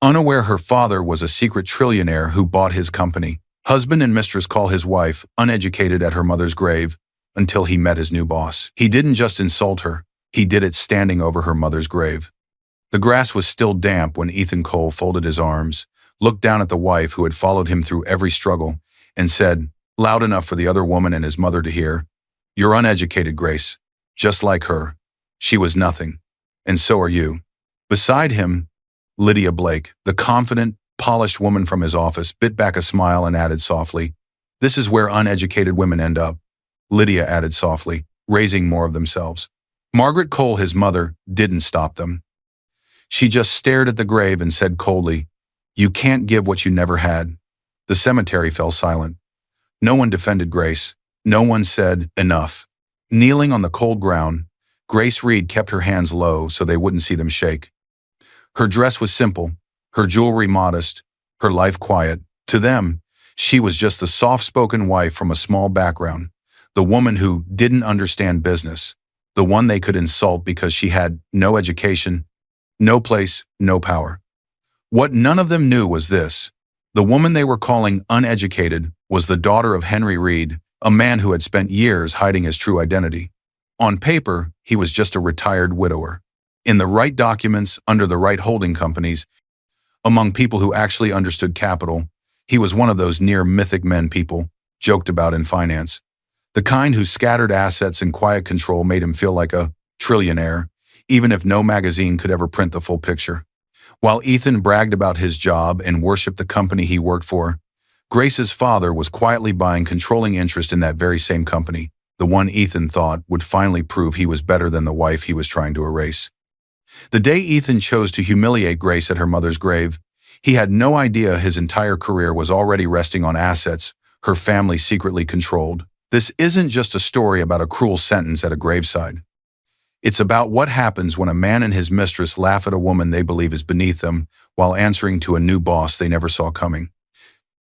unaware her father was a secret trillionaire who bought his company. Husband and mistress call his wife uneducated at her mother's grave until he met his new boss. He didn't just insult her, he did it standing over her mother's grave. The grass was still damp when Ethan Cole folded his arms, looked down at the wife who had followed him through every struggle, and said, loud enough for the other woman and his mother to hear, "You're uneducated, Grace. Just like her. She was nothing. And so are you." Beside him, Lydia Blake, the confident, polished woman from his office, bit back a smile and added softly, "This is where uneducated women end up." Lydia added softly, raising more of themselves. Margaret Cole, his mother, didn't stop them. She just stared at the grave and said coldly, "You can't give what you never had." The cemetery fell silent. No one defended Grace. No one said, "Enough." Kneeling on the cold ground, Grace Reed kept her hands low so they wouldn't see them shake. Her dress was simple, her jewelry modest, her life quiet. To them, she was just the soft-spoken wife from a small background, the woman who didn't understand business, the one they could insult because she had no education, no place, no power. What none of them knew was this: the woman they were calling uneducated was the daughter of Henry Reed, a man who had spent years hiding his true identity. On paper, he was just a retired widower. In the right documents, under the right holding companies, among people who actually understood capital, he was one of those near mythic men people joked about in finance. The kind whose scattered assets and quiet control made him feel like a trillionaire, even if no magazine could ever print the full picture. While Ethan bragged about his job and worshipped the company he worked for, Grace's father was quietly buying controlling interest in that very same company, the one Ethan thought would finally prove he was better than the wife he was trying to erase. The day Ethan chose to humiliate Grace at her mother's grave, he had no idea his entire career was already resting on assets her family secretly controlled. This isn't just a story about a cruel sentence at a graveside. It's about what happens when a man and his mistress laugh at a woman they believe is beneath them while answering to a new boss they never saw coming.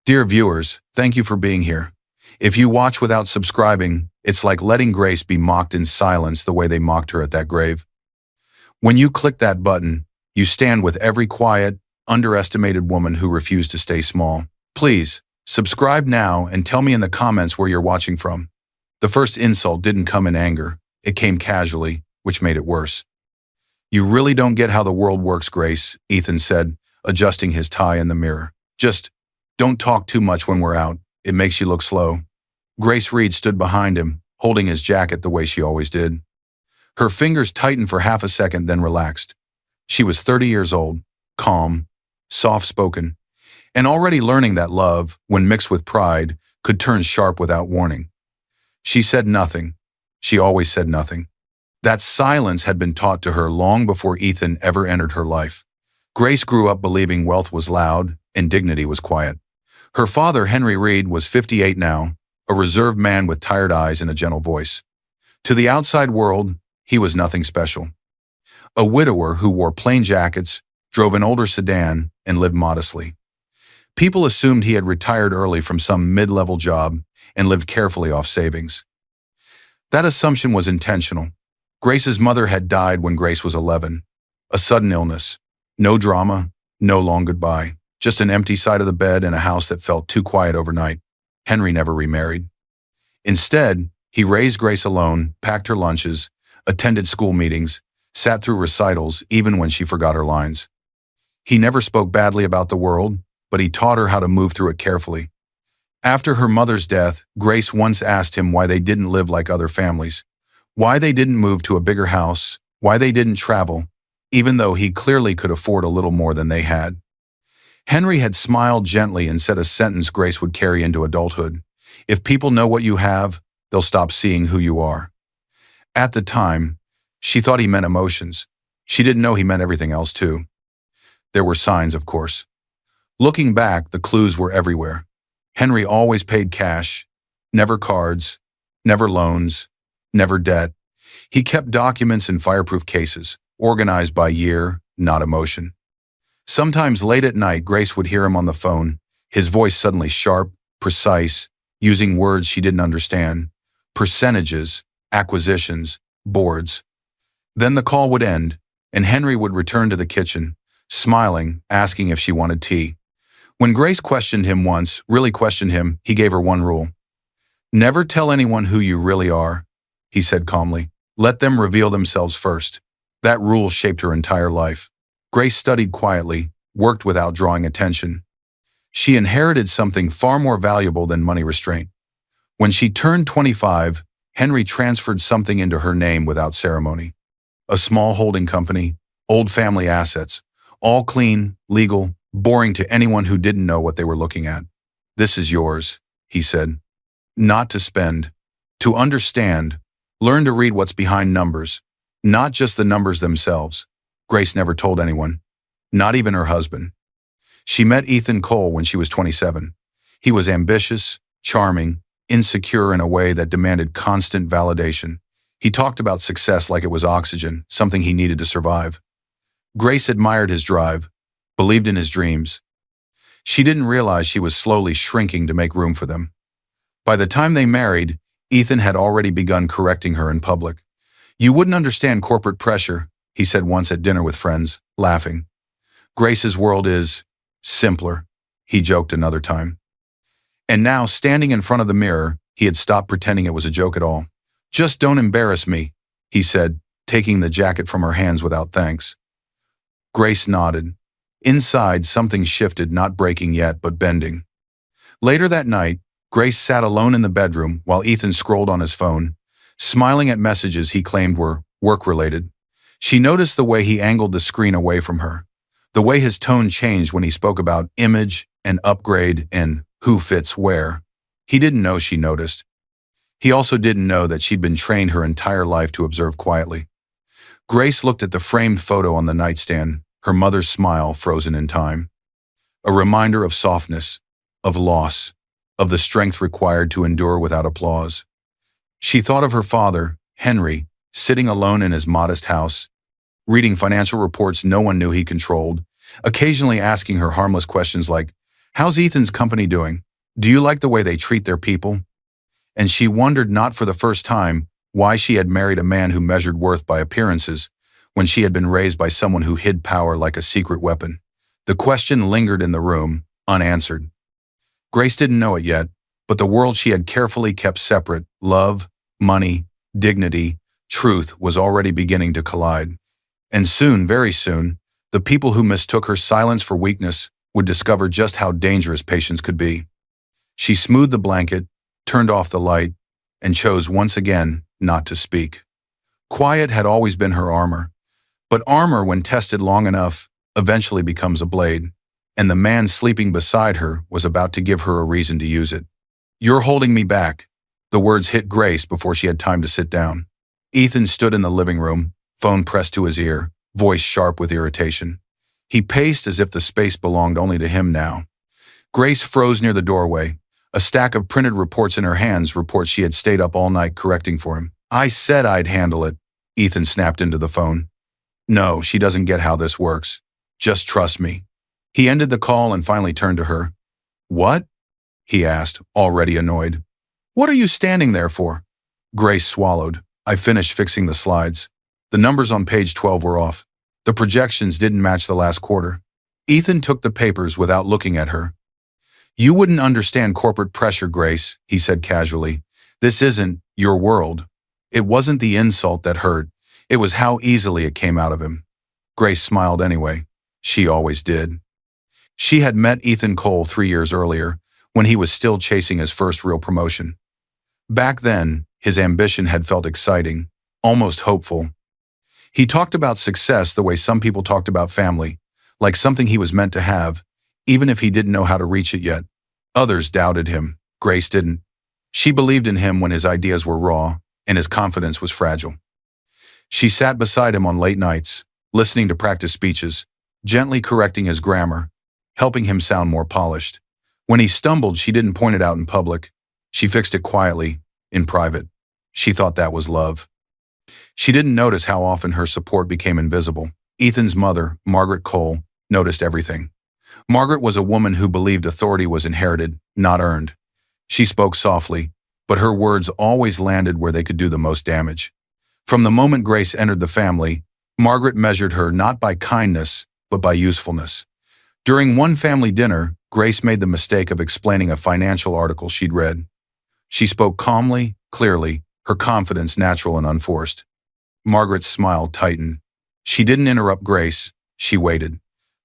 Dear viewers, thank you for being here. If you watch without subscribing, it's like letting Grace be mocked in silence the way they mocked her at that grave. When you click that button, you stand with every quiet, underestimated woman who refused to stay small. Please, subscribe now and tell me in the comments where you're watching from. The first insult didn't come in anger, it came casually, which made it worse. "You really don't get how the world works, Grace," Ethan said, adjusting his tie in the mirror. "Just don't talk too much when we're out. It makes you look slow." Grace Reed stood behind him, holding his jacket the way she always did. Her fingers tightened for half a second, then relaxed. She was 30 years old, calm, soft-spoken, and already learning that love, when mixed with pride, could turn sharp without warning. She said nothing. She always said nothing. That silence had been taught to her long before Ethan ever entered her life. Grace grew up believing wealth was loud and dignity was quiet. Her father, Henry Reed, was 58 now, a reserved man with tired eyes and a gentle voice. To the outside world, he was nothing special. A widower who wore plain jackets, drove an older sedan, and lived modestly. People assumed he had retired early from some mid-level job and lived carefully off savings. That assumption was intentional. Grace's mother had died when Grace was 11. A sudden illness. No drama, no long goodbye. Just an empty side of the bed and a house that felt too quiet overnight. Henry never remarried. Instead, he raised Grace alone, packed her lunches, attended school meetings, sat through recitals even when she forgot her lines. He never spoke badly about the world, but he taught her how to move through it carefully. After her mother's death, Grace once asked him why they didn't live like other families, why they didn't move to a bigger house, why they didn't travel, even though he clearly could afford a little more than they had. Henry had smiled gently and said a sentence Grace would carry into adulthood: "If people know what you have, they'll stop seeing who you are." At the time, she thought he meant emotions. She didn't know he meant everything else too. There were signs, of course. Looking back, the clues were everywhere. Henry always paid cash, never cards, never loans, never debt. He kept documents in fireproof cases, organized by year, not emotion. Sometimes late at night, Grace would hear him on the phone, his voice suddenly sharp, precise, using words she didn't understand. Percentages, acquisitions, boards. Then the call would end, and Henry would return to the kitchen, smiling, asking if she wanted tea. When Grace questioned him once, really questioned him, he gave her one rule. Never tell anyone who you really are, he said calmly. Let them reveal themselves first. That rule shaped her entire life. Grace studied quietly, worked without drawing attention. She inherited something far more valuable than money restraint. When she turned 25, Henry transferred something into her name without ceremony. A small holding company, old family assets, all clean, legal, boring to anyone who didn't know what they were looking at. This is yours, he said. Not to spend, to understand, learn to read what's behind numbers, not just the numbers themselves. Grace never told anyone, not even her husband. She met Ethan Cole when she was 27. He was ambitious, charming, insecure in a way that demanded constant validation. He talked about success like it was oxygen, something he needed to survive. Grace admired his drive, believed in his dreams. She didn't realize she was slowly shrinking to make room for them. By the time they married, Ethan had already begun correcting her in public. You wouldn't understand corporate pressure, he said once at dinner with friends, laughing. Grace's world is simpler, he joked another time. And now, standing in front of the mirror, he had stopped pretending it was a joke at all. Just don't embarrass me, he said, taking the jacket from her hands without thanks. Grace nodded. Inside, something shifted, not breaking yet, but bending. Later that night, Grace sat alone in the bedroom while Ethan scrolled on his phone, smiling at messages he claimed were work-related. She noticed the way he angled the screen away from her, the way his tone changed when he spoke about image and upgrade and who fits where. He didn't know she noticed. He also didn't know that she'd been trained her entire life to observe quietly. Grace looked at the framed photo on the nightstand, her mother's smile frozen in time. A reminder of softness, of loss, of the strength required to endure without applause. She thought of her father, Henry, sitting alone in his modest house, reading financial reports no one knew he controlled, occasionally asking her harmless questions like, "How's Ethan's company doing? Do you like the way they treat their people?" And she wondered, not for the first time, why she had married a man who measured worth by appearances when she had been raised by someone who hid power like a secret weapon. The question lingered in the room, unanswered. Grace didn't know it yet, but the world she had carefully kept separate, love, money, dignity, truth, was already beginning to collide. And soon, very soon, the people who mistook her silence for weakness would discover just how dangerous patience could be. She smoothed the blanket, turned off the light, and chose once again not to speak. Quiet had always been her armor, but armor, when tested long enough, eventually becomes a blade, and the man sleeping beside her was about to give her a reason to use it. "You're holding me back." The words hit Grace before she had time to sit down. Ethan stood in the living room, phone pressed to his ear, voice sharp with irritation. He paced as if the space belonged only to him now. Grace froze near the doorway, a stack of printed reports in her hands, reports she had stayed up all night correcting for him. "I said I'd handle it," Ethan snapped into the phone. "No, she doesn't get how this works. Just trust me." He ended the call and finally turned to her. "What?" he asked, already annoyed. "What are you standing there for?" Grace swallowed. "I finished fixing the slides. The numbers on page 12 were off. The projections didn't match the last quarter." Ethan took the papers without looking at her. "You wouldn't understand corporate pressure, Grace," he said casually. "This isn't your world." It wasn't the insult that hurt. It was how easily it came out of him. Grace smiled anyway. She always did. She had met Ethan Cole 3 years earlier, when he was still chasing his first real promotion. Back then, his ambition had felt exciting, almost hopeful. He talked about success the way some people talked about family, like something he was meant to have, even if he didn't know how to reach it yet. Others doubted him. Grace didn't. She believed in him when his ideas were raw and his confidence was fragile. She sat beside him on late nights, listening to practice speeches, gently correcting his grammar, helping him sound more polished. When he stumbled, she didn't point it out in public. She fixed it quietly, in private. She thought that was love. She didn't notice how often her support became invisible. Ethan's mother, Margaret Cole, noticed everything. Margaret was a woman who believed authority was inherited, not earned. She spoke softly, but her words always landed where they could do the most damage. From the moment Grace entered the family, Margaret measured her not by kindness, but by usefulness. During one family dinner, Grace made the mistake of explaining a financial article she'd read. She spoke calmly, clearly, her confidence natural and unforced. Margaret's smile tightened. She didn't interrupt Grace, she waited.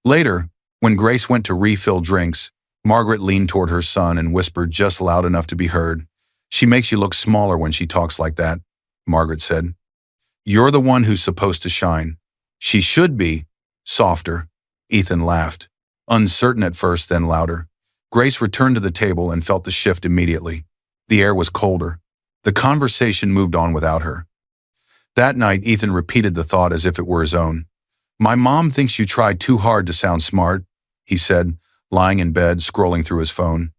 Later, when Grace went to refill drinks, Margaret leaned toward her son and whispered just loud enough to be heard. "She makes you look smaller when she talks like that," Margaret said. "You're the one who's supposed to shine." "She should be softer," Ethan laughed. Uncertain at first, then louder. Grace returned to the table and felt the shift immediately. The air was colder. The conversation moved on without her. That night, Ethan repeated the thought as if it were his own. "My mom thinks you try too hard to sound smart," he said, lying in bed, scrolling through his phone.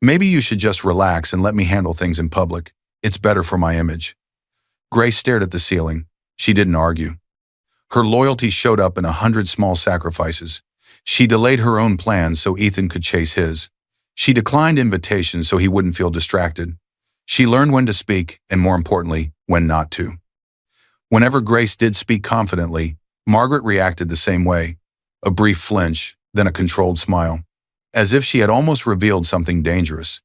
"Maybe you should just relax and let me handle things in public. It's better for my image." Grace stared at the ceiling. She didn't argue. Her loyalty showed up in 100 small sacrifices. She delayed her own plans so Ethan could chase his. She declined invitations so he wouldn't feel distracted. She learned when to speak, and more importantly, when not to. Whenever Grace did speak confidently, Margaret reacted the same way. A brief flinch, then a controlled smile. As if she had almost revealed something dangerous.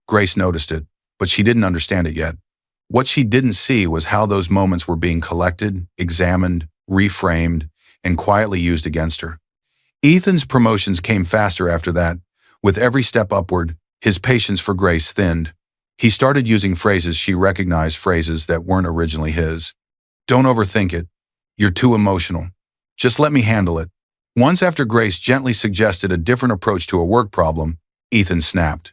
Grace noticed it, but she didn't understand it yet. What she didn't see was how those moments were being collected, examined, reframed, and quietly used against her. Ethan's promotions came faster after that. With every step upward, his patience for Grace thinned. He started using phrases she recognized, phrases that weren't originally his. "Don't overthink it. You're too emotional. Just let me handle it." Once, after Grace gently suggested a different approach to a work problem, Ethan snapped.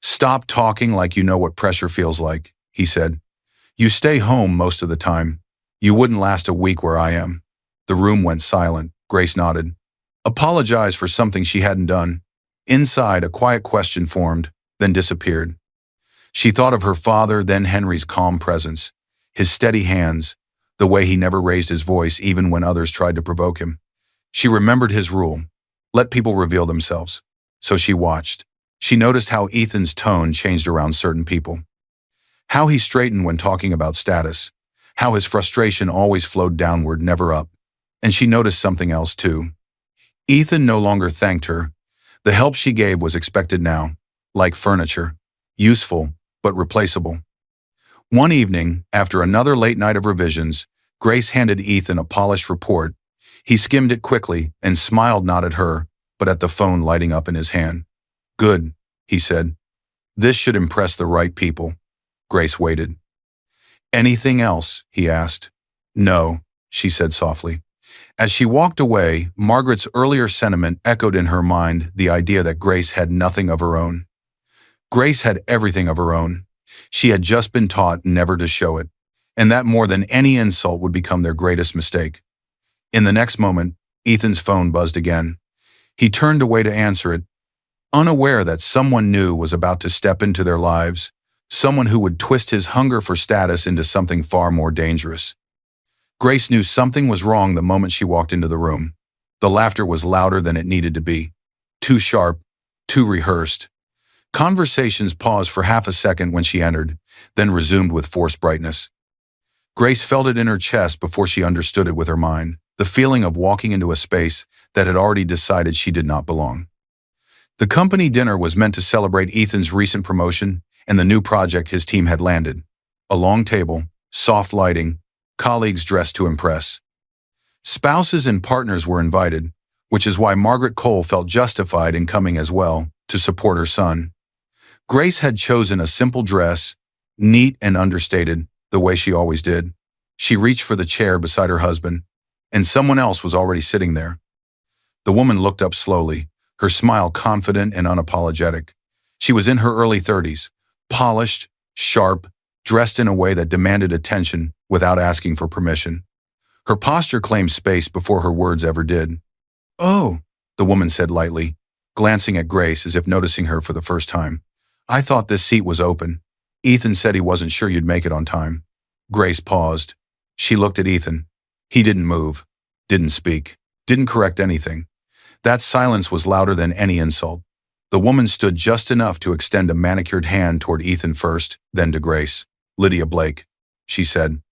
"Stop talking like you know what pressure feels like," he said. "You stay home most of the time. You wouldn't last a week where I am." The room went silent. Grace nodded. Apologized for something she hadn't done. Inside, a quiet question formed, then disappeared. She thought of her father, then Henry's calm presence, his steady hands, the way he never raised his voice even when others tried to provoke him. She remembered his rule, let people reveal themselves. So she watched. She noticed how Ethan's tone changed around certain people. How he straightened when talking about status. How his frustration always flowed downward, never up. And she noticed something else too. Ethan no longer thanked her. The help she gave was expected now, like furniture, useful but replaceable. One evening, after another late night of revisions, Grace handed Ethan a polished report. He skimmed it quickly and smiled not at her, but at the phone lighting up in his hand. "Good," he said. "This should impress the right people." Grace waited. "Anything else?" he asked. "No," she said softly. As she walked away, Margaret's earlier sentiment echoed in her mind, the idea that Grace had nothing of her own. Grace had everything of her own. She had just been taught never to show it, and that more than any insult would become their greatest mistake. In the next moment, Ethan's phone buzzed again. He turned away to answer it, unaware that someone new was about to step into their lives, someone who would twist his hunger for status into something far more dangerous. Grace knew something was wrong the moment she walked into the room. The laughter was louder than it needed to be. Too sharp, too rehearsed. Conversations paused for half a second when she entered, then resumed with forced brightness. Grace felt it in her chest before she understood it with her mind, the feeling of walking into a space that had already decided she did not belong. The company dinner was meant to celebrate Ethan's recent promotion and the new project his team had landed. A long table, soft lighting, colleagues dressed to impress. Spouses and partners were invited, which is why Margaret Cole felt justified in coming as well, to support her son. Grace had chosen a simple dress, neat and understated, the way she always did. She reached for the chair beside her husband, and someone else was already sitting there. The woman looked up slowly, her smile confident and unapologetic. She was in her early 30s, polished, sharp, dressed in a way that demanded attention without asking for permission. Her posture claimed space before her words ever did. "Oh," the woman said lightly, glancing at Grace as if noticing her for the first time. "I thought this seat was open. Ethan said he wasn't sure you'd make it on time." Grace paused. She looked at Ethan. He didn't move, didn't speak, didn't correct anything. That silence was louder than any insult. The woman stood just enough to extend a manicured hand toward Ethan first, then to Grace. "Lydia Blake," she said.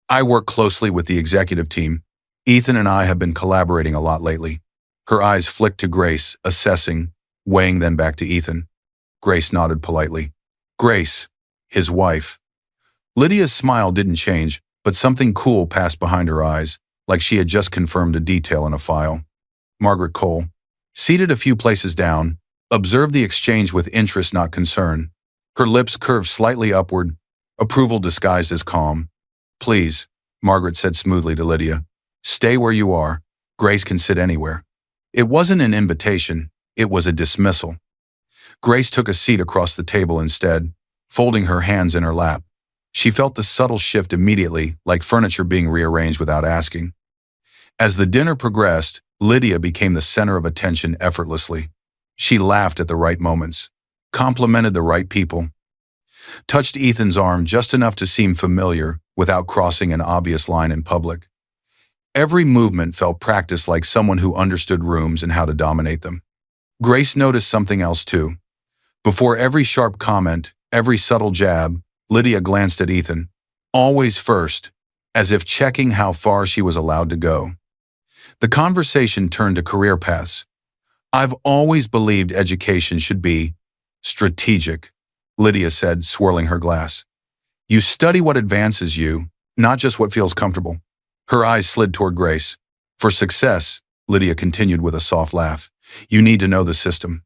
"I work closely with the executive team. Ethan and I have been collaborating a lot lately. Her eyes flicked to Grace, assessing, weighing, then back to Ethan. Grace nodded politely. Grace, his wife. Lydia's smile didn't change, but something cool passed behind her eyes, like she had just confirmed a detail in a file. Margaret Cole, seated a few places down, observed the exchange with interest, not concern. Her lips curved slightly upward, approval disguised as calm. Please, Margaret said smoothly to Lydia. Stay where you are. Grace can sit anywhere. It wasn't an invitation, it was a dismissal. Grace took a seat across the table instead, folding her hands in her lap. She felt the subtle shift immediately, like furniture being rearranged without asking. As the dinner progressed, Lydia became the center of attention effortlessly. She laughed at the right moments, complimented the right people, touched Ethan's arm just enough to seem familiar without crossing an obvious line in public. Every movement felt practiced, like someone who understood rooms and how to dominate them. Grace noticed something else too. Before every sharp comment, every subtle jab, Lydia glanced at Ethan, always first, as if checking how far she was allowed to go. The conversation turned to career paths. I've always believed education should be strategic, Lydia said, swirling her glass. You study what advances you, not just what feels comfortable. Her eyes slid toward Grace. For success, Lydia continued with a soft laugh, you need to know the system.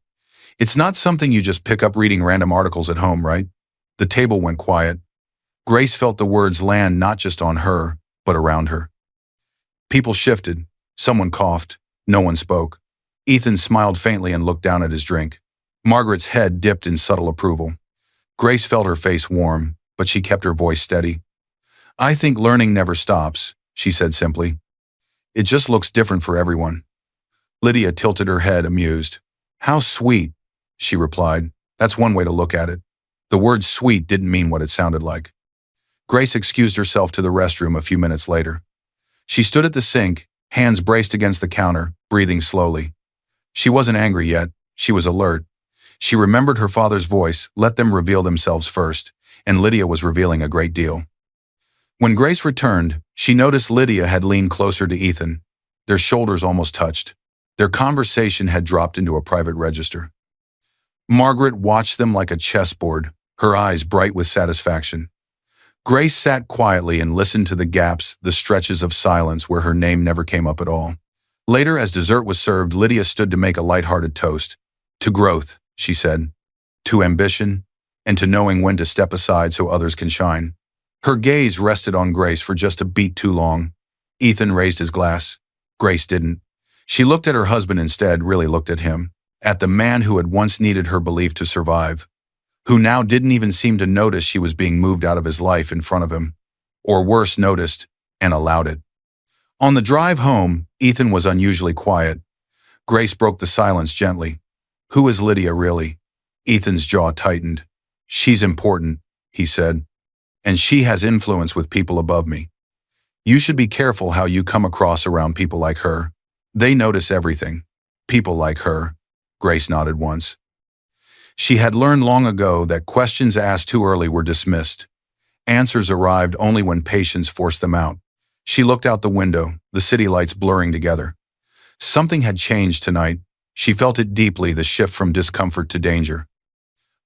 It's not something you just pick up reading random articles at home, right? The table went quiet. Grace felt the words land not just on her, but around her. People shifted. Someone coughed. No one spoke. Ethan smiled faintly and looked down at his drink. Margaret's head dipped in subtle approval. Grace felt her face warm, but she kept her voice steady. I think learning never stops, she said simply. It just looks different for everyone. Lydia tilted her head, amused. How sweet, she replied. That's one way to look at it. The word sweet didn't mean what it sounded like. Grace excused herself to the restroom a few minutes later. She stood at the sink, hands braced against the counter, breathing slowly. She wasn't angry yet, she was alert. She remembered her father's voice, let them reveal themselves first, and Lydia was revealing a great deal. When Grace returned, she noticed Lydia had leaned closer to Ethan. Their shoulders almost touched. Their conversation had dropped into a private register. Margaret watched them like a chessboard, her eyes bright with satisfaction. Grace sat quietly and listened to the gaps, the stretches of silence where her name never came up at all. Later, as dessert was served, Lydia stood to make a light-hearted toast. To growth, she said. To ambition, and to knowing when to step aside so others can shine. Her gaze rested on Grace for just a beat too long. Ethan raised his glass. Grace didn't. She looked at her husband instead, really looked at him. At the man who had once needed her belief to survive. Who now didn't even seem to notice she was being moved out of his life in front of him. Or worse, noticed, and allowed it. On the drive home, Ethan was unusually quiet. Grace broke the silence gently. Who is Lydia really? Ethan's jaw tightened. She's important, he said. And she has influence with people above me. You should be careful how you come across around people like her. They notice everything. People like her. Grace nodded once. She had learned long ago that questions asked too early were dismissed. Answers arrived only when patience forced them out. She looked out the window, the city lights blurring together. Something had changed tonight. She felt it deeply, the shift from discomfort to danger.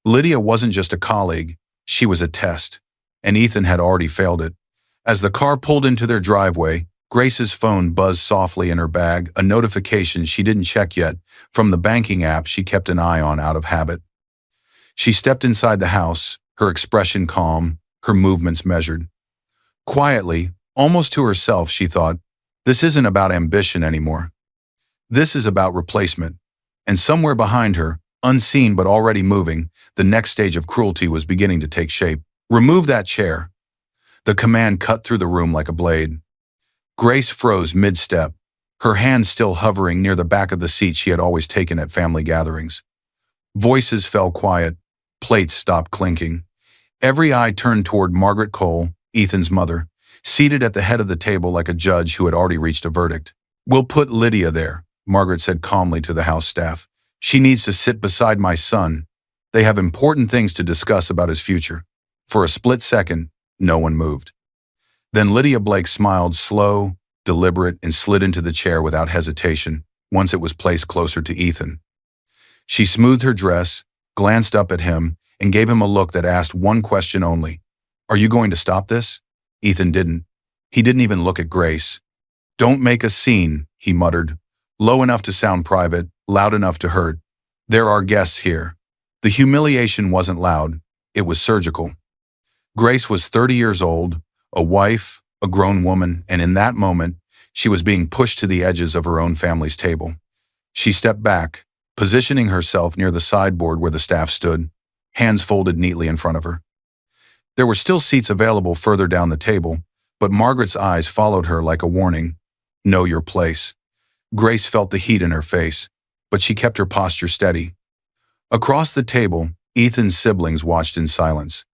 Lydia wasn't just a colleague, she was a test, and Ethan had already failed it. As the car pulled into their driveway, Grace's phone buzzed softly in her bag, a notification she didn't check yet, from the banking app she kept an eye on out of habit. She stepped inside the house, her expression calm, her movements measured. Quietly, almost to herself, she thought, this isn't about ambition anymore. This is about replacement. And somewhere behind her, unseen but already moving, the next stage of cruelty was beginning to take shape. Remove that chair. The command cut through the room like a blade. Grace froze mid-step, her hand still hovering near the back of the seat she had always taken at family gatherings. Voices fell quiet. Plates stopped clinking. Every eye turned toward Margaret Cole, Ethan's mother, seated at the head of the table like a judge who had already reached a verdict. We'll put Lydia there, Margaret said calmly to the house staff. She needs to sit beside my son. They have important things to discuss about his future. For a split second, no one moved. Then Lydia Blake smiled, slow, deliberate, and slid into the chair without hesitation. once it was placed closer to Ethan. She smoothed her dress, glanced up at him, and gave him a look that asked one question only. "Are you going to stop this?" Ethan didn't. He didn't even look at Grace. "Don't make a scene," he muttered, low enough to sound private, loud enough to hurt. "There are guests here." The humiliation wasn't loud, it was surgical. Grace was 30 years old, a wife, a grown woman, and in that moment, she was being pushed to the edges of her own family's table. She stepped back, positioning herself near the sideboard where the staff stood, hands folded neatly in front of her. There were still seats available further down the table, but Margaret's eyes followed her like a warning. "Know your place." Grace felt the heat in her face, but she kept her posture steady. Across the table, Ethan's siblings watched in silence.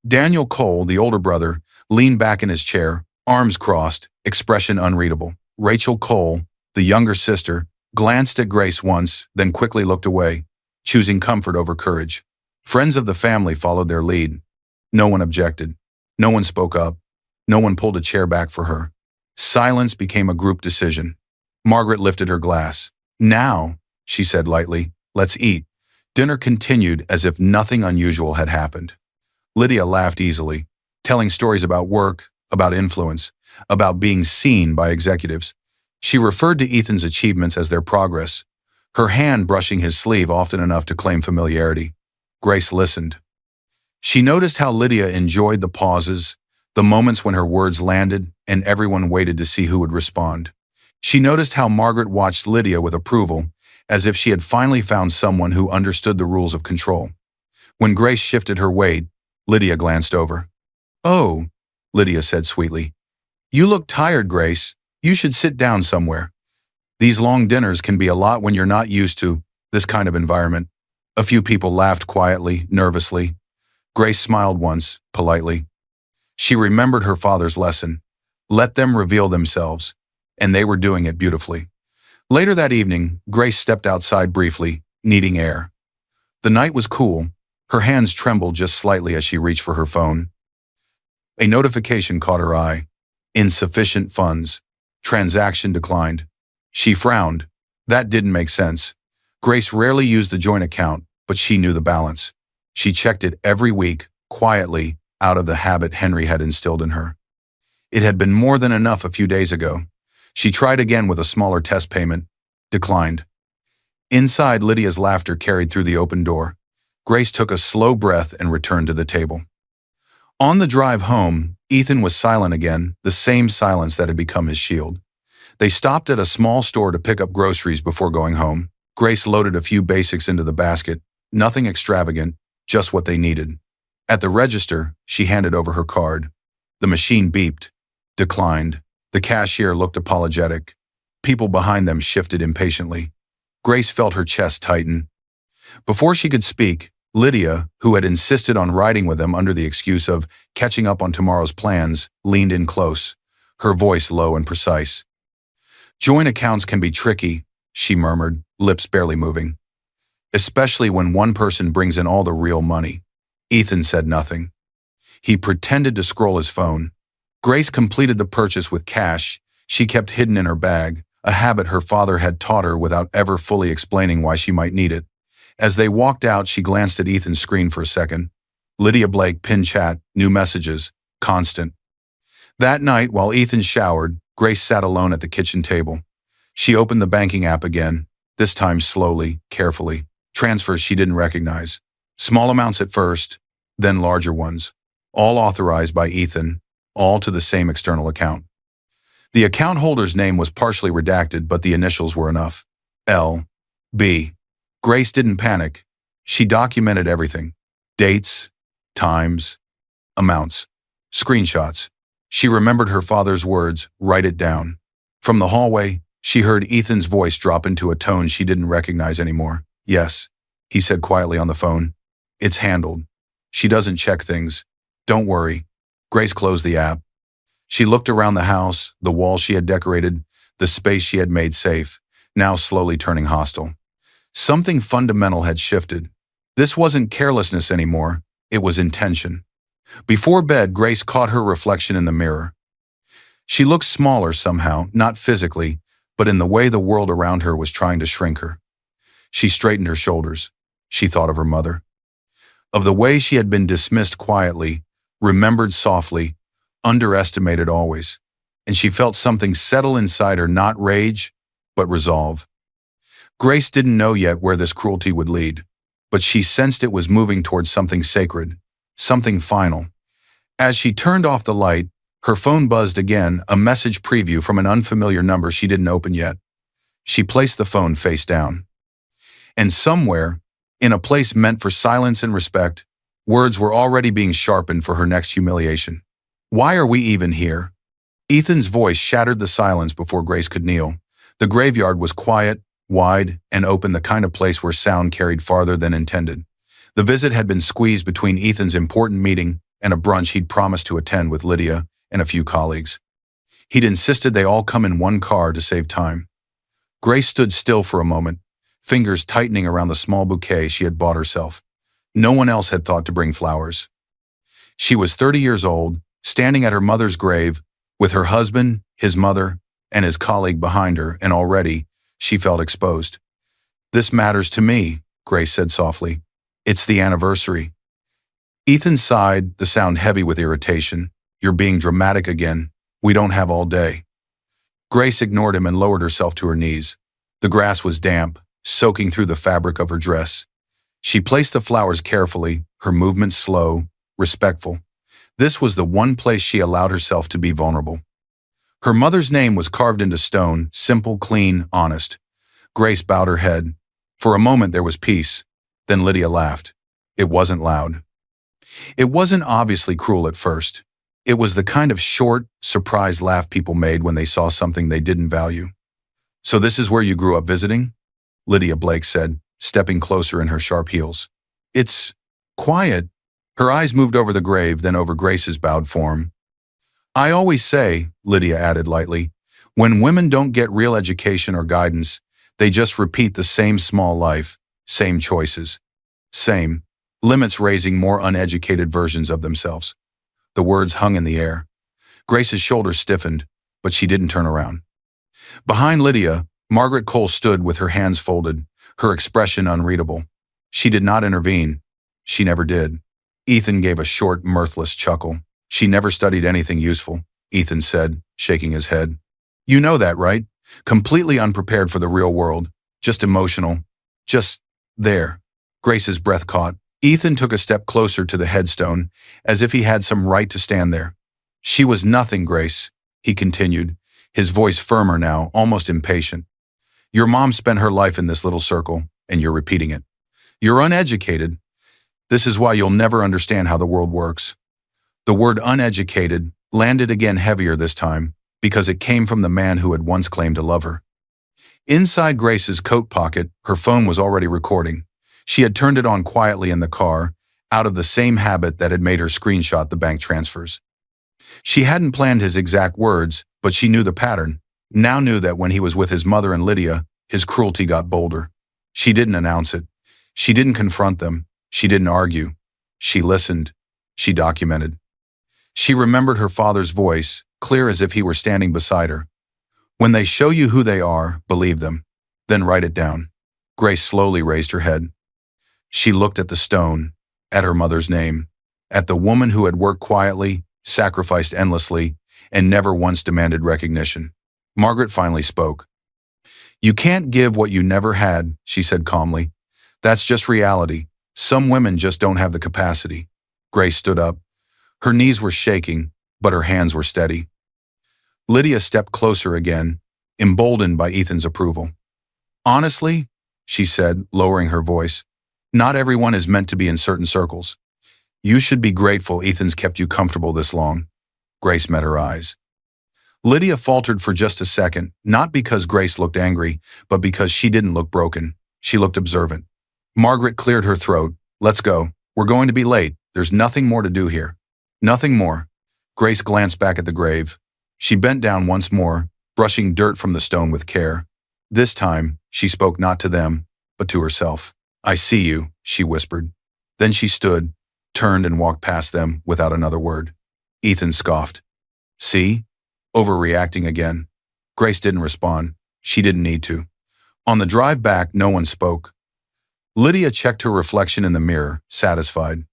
Daniel Cole, the older brother, leaned back in his chair, arms crossed, expression unreadable. Rachel Cole, the younger sister, glanced at Grace once, then quickly looked away, choosing comfort over courage. Friends of the family followed their lead. No one objected. No one spoke up. No one pulled a chair back for her. Silence became a group decision. Margaret lifted her glass. "Now," she said lightly, "let's eat." Dinner continued as if nothing unusual had happened. Lydia laughed easily, telling stories about work, about influence, about being seen by executives. She referred to Ethan's achievements as their progress, her hand brushing his sleeve often enough to claim familiarity. Grace listened. She noticed how Lydia enjoyed the pauses, the moments when her words landed and everyone waited to see who would respond. She noticed how Margaret watched Lydia with approval, as if she had finally found someone who understood the rules of control. When Grace shifted her weight, Lydia glanced over. "Oh," Lydia said sweetly. "You look tired, Grace. You should sit down somewhere. These long dinners can be a lot when you're not used to this kind of environment." A few people laughed quietly, nervously. Grace smiled once, politely. She remembered her father's lesson. Let them reveal themselves. And they were doing it beautifully. Later that evening, Grace stepped outside briefly, needing air. The night was cool. Her hands trembled just slightly as she reached for her phone. A notification caught her eye. Insufficient funds. Transaction declined. She frowned. That didn't make sense. Grace rarely used the joint account, but she knew the balance. She checked it every week, quietly, out of the habit Henry had instilled in her. It had been more than enough a few days ago. She tried again with a smaller test payment. Declined. Inside, Lydia's laughter carried through the open door. Grace took a slow breath and returned to the table. On the drive home, Ethan was silent again, the same silence that had become his shield. They stopped at a small store to pick up groceries before going home. Grace loaded a few basics into the basket, nothing extravagant, just what they needed. At the register, she handed over her card. The machine beeped. Declined. The cashier looked apologetic. People behind them shifted impatiently. Grace felt her chest tighten. Before she could speak, Lydia, who had insisted on riding with them under the excuse of catching up on tomorrow's plans, leaned in close, her voice low and precise. "Joint accounts can be tricky," she murmured, lips barely moving. "Especially when one person brings in all the real money." Ethan said nothing. He pretended to scroll his phone. Grace completed the purchase with cash she kept hidden in her bag, a habit her father had taught her without ever fully explaining why she might need it. As they walked out, she glanced at Ethan's screen for a second. Lydia Blake, pin chat, new messages, constant. That night, while Ethan showered, Grace sat alone at the kitchen table. She opened the banking app again, this time slowly, carefully. Transfers she didn't recognize. Small amounts at first, then larger ones. All authorized by Ethan, all to the same external account. The account holder's name was partially redacted, but the initials were enough. L.B. Grace didn't panic. She documented everything. Dates, times, amounts, screenshots. She remembered her father's words, write it down. From the hallway, she heard Ethan's voice drop into a tone she didn't recognize anymore. "Yes," he said quietly on the phone. "It's handled. She doesn't check things. Don't worry." Grace closed the app. She looked around the house, the walls she had decorated, the space she had made safe, now slowly turning hostile. Something fundamental had shifted. This wasn't carelessness anymore, it was intention. Before bed, Grace caught her reflection in the mirror. She looked smaller somehow, not physically, but in the way the world around her was trying to shrink her. She straightened her shoulders. She thought of her mother. Of the way she had been dismissed quietly, remembered softly, underestimated always. And she felt something settle inside her, not rage, but resolve. Grace didn't know yet where this cruelty would lead, but she sensed it was moving towards something sacred, something final. As she turned off the light, her phone buzzed again, a message preview from an unfamiliar number she didn't open yet. She placed the phone face down. And somewhere, in a place meant for silence and respect, words were already being sharpened for her next humiliation. "Why are we even here?" Ethan's voice shattered the silence before Grace could kneel. The graveyard was quiet, wide, and open, the kind of place where sound carried farther than intended. The visit had been squeezed between Ethan's important meeting and a brunch he'd promised to attend with Lydia and a few colleagues. He'd insisted they all come in one car to save time. Grace stood still for a moment, fingers tightening around the small bouquet she had bought herself. No one else had thought to bring flowers. She was 30 years old, standing at her mother's grave, with her husband, his mother, and his colleague behind her, and already she felt exposed. "This matters to me," Grace said softly. "It's the anniversary." Ethan sighed, the sound heavy with irritation. "You're being dramatic again. We don't have all day." Grace ignored him and lowered herself to her knees. The grass was damp, soaking through the fabric of her dress. She placed the flowers carefully, her movements slow, respectful. This was the one place she allowed herself to be vulnerable. Her mother's name was carved into stone, simple, clean, honest. Grace bowed her head. For a moment there was peace. Then Lydia laughed. It wasn't loud. It wasn't obviously cruel at first. It was the kind of short, surprised laugh people made when they saw something they didn't value. "So this is where you grew up visiting?" Lydia Blake said, stepping closer in her sharp heels. "It's quiet." Her eyes moved over the grave, then over Grace's bowed form. "I always say," Lydia added lightly, "when women don't get real education or guidance, they just repeat the same small life, same choices, same limits, raising more uneducated versions of themselves." The words hung in the air. Grace's shoulders stiffened, but she didn't turn around. Behind Lydia, Margaret Cole stood with her hands folded, her expression unreadable. She did not intervene. She never did. Ethan gave a short, mirthless chuckle. "She never studied anything useful," Ethan said, shaking his head. "You know that, right? Completely unprepared for the real world. Just emotional. Just there." Grace's breath caught. Ethan took a step closer to the headstone, as if he had some right to stand there. "She was nothing, Grace," he continued, his voice firmer now, almost impatient. "Your mom spent her life in this little circle, and you're repeating it. You're uneducated. This is why you'll never understand how the world works." The word uneducated landed again, heavier this time, because it came from the man who had once claimed to love her. Inside Grace's coat pocket, her phone was already recording. She had turned it on quietly in the car, out of the same habit that had made her screenshot the bank transfers. She hadn't planned his exact words, but she knew the pattern. Now knew that when he was with his mother and Lydia, his cruelty got bolder. She didn't announce it. She didn't confront them. She didn't argue. She listened. She documented. She remembered her father's voice, clear as if he were standing beside her. "When they show you who they are, believe them. Then write it down." Grace slowly raised her head. She looked at the stone, at her mother's name, at the woman who had worked quietly, sacrificed endlessly, and never once demanded recognition. Margaret finally spoke. "You can't give what you never had," she said calmly. "That's just reality. Some women just don't have the capacity." Grace stood up. Her knees were shaking, but her hands were steady. Lydia stepped closer again, emboldened by Ethan's approval. "Honestly," she said, lowering her voice, "not everyone is meant to be in certain circles. You should be grateful Ethan's kept you comfortable this long." Grace met her eyes. Lydia faltered for just a second, not because Grace looked angry, but because she didn't look broken. She looked observant. Margaret cleared her throat. "Let's go. We're going to be late. There's nothing more to do here." "Nothing more." Grace glanced back at the grave. She bent down once more, brushing dirt from the stone with care. This time, she spoke not to them, but to herself. "I see you," she whispered. Then she stood, turned and walked past them without another word. Ethan scoffed. "See? Overreacting again." Grace didn't respond. She didn't need to. On the drive back, no one spoke. Lydia checked her reflection in the mirror, satisfied.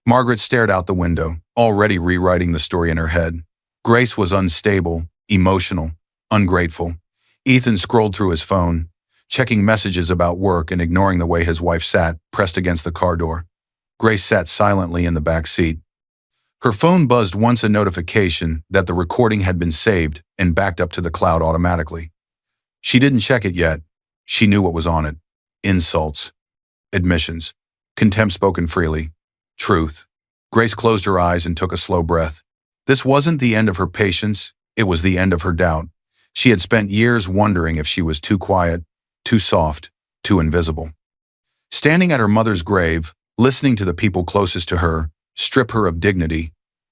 Margaret stared out the window, already rewriting the story in her head. Grace was unstable, emotional, ungrateful. Ethan scrolled through his phone, checking messages about work and ignoring the way his wife sat, pressed against the car door. Grace sat silently in the back seat. Her phone buzzed once, a notification that the recording had been saved and backed up to the cloud automatically. She didn't check it yet. She knew what was on it. Insults. Admissions. Contempt spoken freely. Truth. Grace closed her eyes and took a slow breath. This wasn't the end of her patience, it was the end of her doubt. She had spent years wondering if she was too quiet, too soft, too invisible. Standing at her mother's grave, listening to the people closest to her strip her of dignity,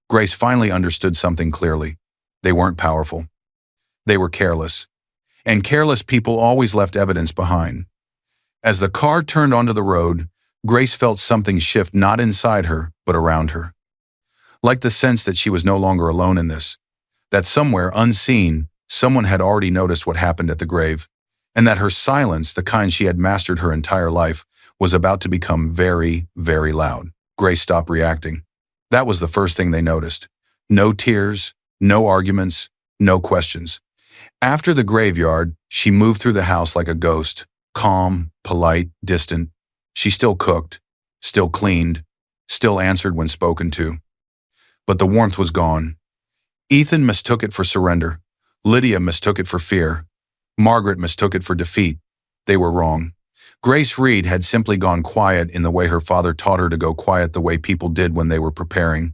Grace finally understood something clearly. They weren't powerful. They were careless. And careless people always left evidence behind. As the car turned onto the road, Grace felt something shift, not inside her, but around her. Like the sense that she was no longer alone in this. That somewhere, unseen, someone had already noticed what happened at the grave. And that her silence, the kind she had mastered her entire life, was about to become very, very loud. Grace stopped reacting. That was the first thing they noticed. No tears, no arguments, no questions. After the graveyard, she moved through the house like a ghost, calm, polite, distant. She still cooked, still cleaned, still answered when spoken to. But the warmth was gone. Ethan mistook it for surrender. Lydia mistook it for fear. Margaret mistook it for defeat. They were wrong. Grace Reed had simply gone quiet in the way her father taught her to go quiet, the way people did when they were preparing.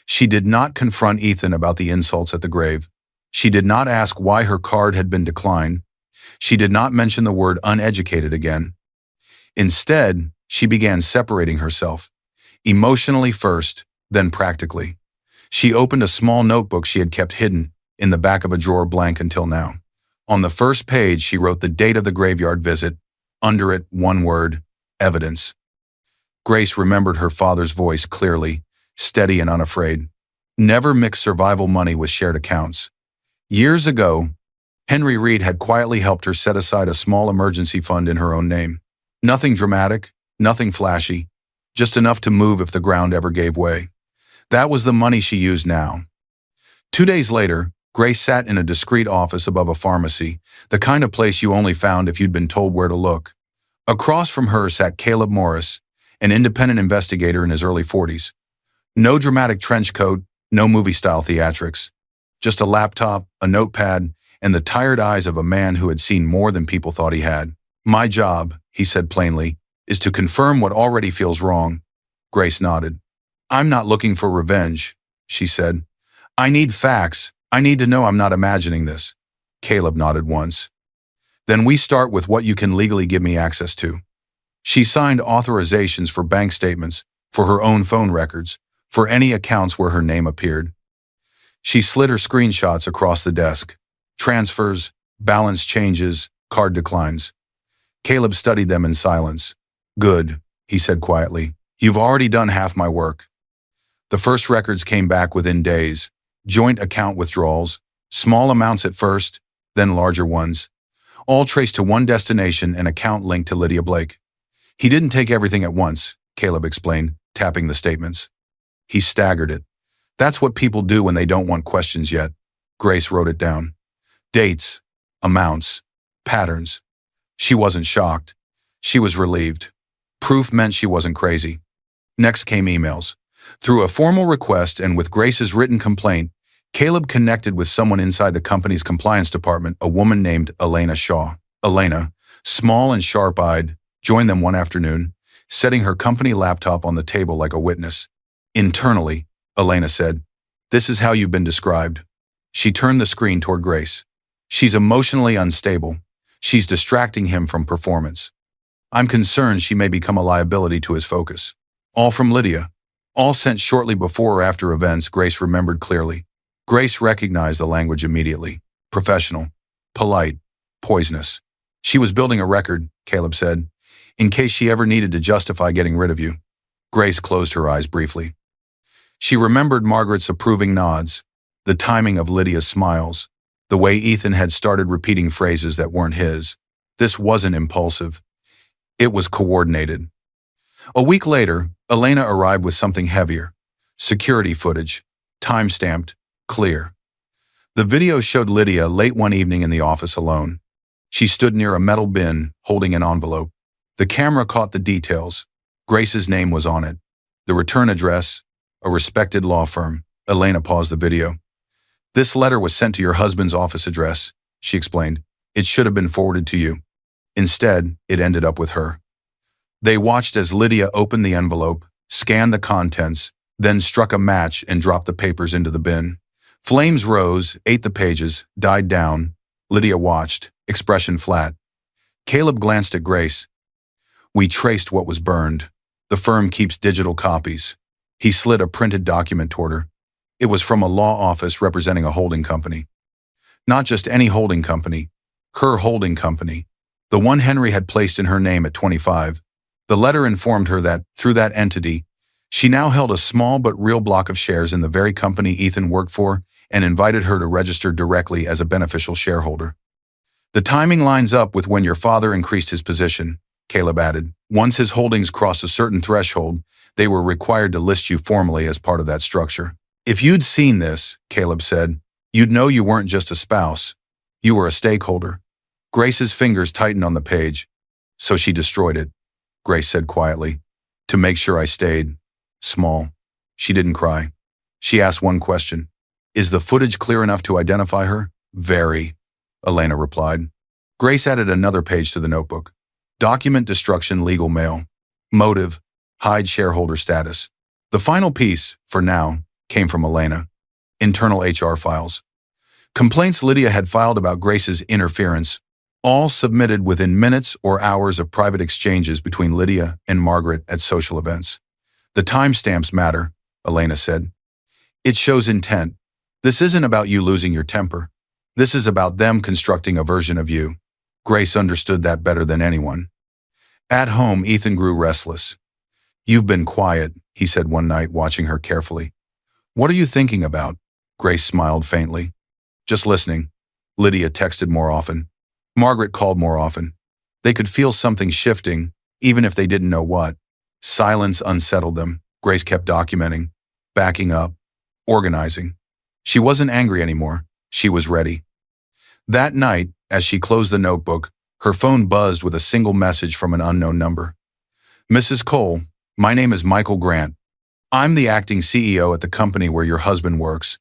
She did not confront Ethan about the insults at the grave. She did not ask why her card had been declined. She did not mention the word uneducated again. Instead, she began separating herself, emotionally first, then practically. She opened a small notebook she had kept hidden in the back of a drawer, blank until now. On the first page, she wrote the date of the graveyard visit. Under it, one word: evidence. Grace remembered her father's voice clearly, steady and unafraid. Never mix survival money with shared accounts. Years ago, Henry Reed had quietly helped her set aside a small emergency fund in her own name. Nothing dramatic, nothing flashy, just enough to move if the ground ever gave way. That was the money she used now. 2 days later, Grace sat in a discreet office above a pharmacy, the kind of place you only found if you'd been told where to look. Across from her sat Caleb Morris, an independent investigator in his early 40s. No dramatic trench coat, no movie-style theatrics. Just a laptop, a notepad, and the tired eyes of a man who had seen more than people thought he had. "My job," he said plainly, "is to confirm what already feels wrong." Grace nodded. "I'm not looking for revenge," she said. "I need facts. I need to know I'm not imagining this." Caleb nodded once. "Then we start with what you can legally give me access to." She signed authorizations for bank statements, for her own phone records, for any accounts where her name appeared. She slid her screenshots across the desk. Transfers, balance changes, card declines. Caleb studied them in silence. "Good," he said quietly. "You've already done half my work." The first records came back within days. Joint account withdrawals, small amounts at first, then larger ones. All traced to one destination, an account linked to Lydia Blake. "He didn't take everything at once," Caleb explained, tapping the statements. He staggered it. "That's what people do when they don't want questions yet." Grace wrote it down. Dates, amounts, patterns. She wasn't shocked. She was relieved. Proof meant she wasn't crazy. Next came emails. Through a formal request and with Grace's written complaint, Caleb connected with someone inside the company's compliance department, a woman named Elena Shaw. Elena, small and sharp-eyed, joined them one afternoon, setting her company laptop on the table like a witness. Internally, Elena said, "This is how you've been described." She turned the screen toward Grace. "She's emotionally unstable. She's distracting him from performance. I'm concerned she may become a liability to his focus." All from Lydia. All sent shortly before or after events Grace remembered clearly. Grace recognized the language immediately. Professional, polite, poisonous. "She was building a record," Caleb said, "in case she ever needed to justify getting rid of you." Grace closed her eyes briefly. She remembered Margaret's approving nods, the timing of Lydia's smiles, The way Ethan had started repeating phrases that weren't his. This wasn't impulsive. It was coordinated. A week later, Elena arrived with something heavier. Security footage. Time-stamped. Clear. The video showed Lydia late one evening in the office alone. She stood near a metal bin, holding an envelope. The camera caught the details. Grace's name was on it. The return address, a respected law firm. Elena paused the video. "This letter was sent to your husband's office address," she explained. "It should have been forwarded to you. Instead, it ended up with her." They watched as Lydia opened the envelope, scanned the contents, then struck a match and dropped the papers into the bin. Flames rose, ate the pages, died down. Lydia watched, expression flat. Caleb glanced at Grace. "We traced what was burned. The firm keeps digital copies." He slid a printed document toward her. It was from a law office representing a holding company. Not just any holding company, her holding company, the one Henry had placed in her name at 25. The letter informed her that, through that entity, she now held a small but real block of shares in the very company Ethan worked for and invited her to register directly as a beneficial shareholder. "The timing lines up with when your father increased his position," Caleb added. "Once his holdings crossed a certain threshold, they were required to list you formally as part of that structure." "If you'd seen this," Caleb said, "you'd know you weren't just a spouse. You were a stakeholder." Grace's fingers tightened on the page. "So she destroyed it," Grace said quietly, "to make sure I stayed small." She didn't cry. She asked one question. "Is the footage clear enough to identify her?" "Very," Elena replied. Grace added another page to the notebook. "Document destruction, legal mail. Motive, hide shareholder status." The final piece, for now, came from Elena. Internal HR files. Complaints Lydia had filed about Grace's interference, all submitted within minutes or hours of private exchanges between Lydia and Margaret at social events. "The timestamps matter," Elena said. "It shows intent. This isn't about you losing your temper. This is about them constructing a version of you." Grace understood that better than anyone. At home, Ethan grew restless. "You've been quiet," he said one night, watching her carefully. "What are you thinking about?" Grace smiled faintly. "Just listening." Lydia texted more often. Margaret called more often. They could feel something shifting, even if they didn't know what. Silence unsettled them. Grace kept documenting, backing up, organizing. She wasn't angry anymore. She was ready. That night, as she closed the notebook, her phone buzzed with a single message from an unknown number. "Mrs. Cole, my name is Michael Grant. I'm the acting CEO at the company where your husband works.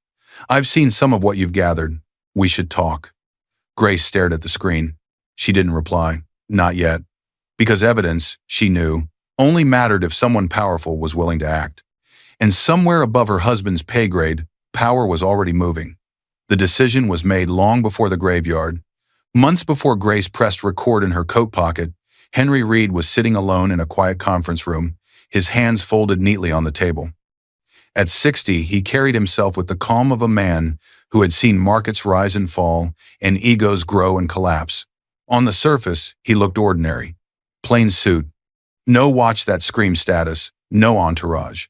I've seen some of what you've gathered. We should talk." Grace stared at the screen. She didn't reply. Not yet. Because evidence, she knew, only mattered if someone powerful was willing to act. And somewhere above her husband's pay grade, power was already moving. The decision was made long before the graveyard. Months before Grace pressed record in her coat pocket, Henry Reed was sitting alone in a quiet conference room, his hands folded neatly on the table. At 60, he carried himself with the calm of a man who had seen markets rise and fall and egos grow and collapse. On the surface, he looked ordinary. Plain suit. No watch that screamed status, no entourage.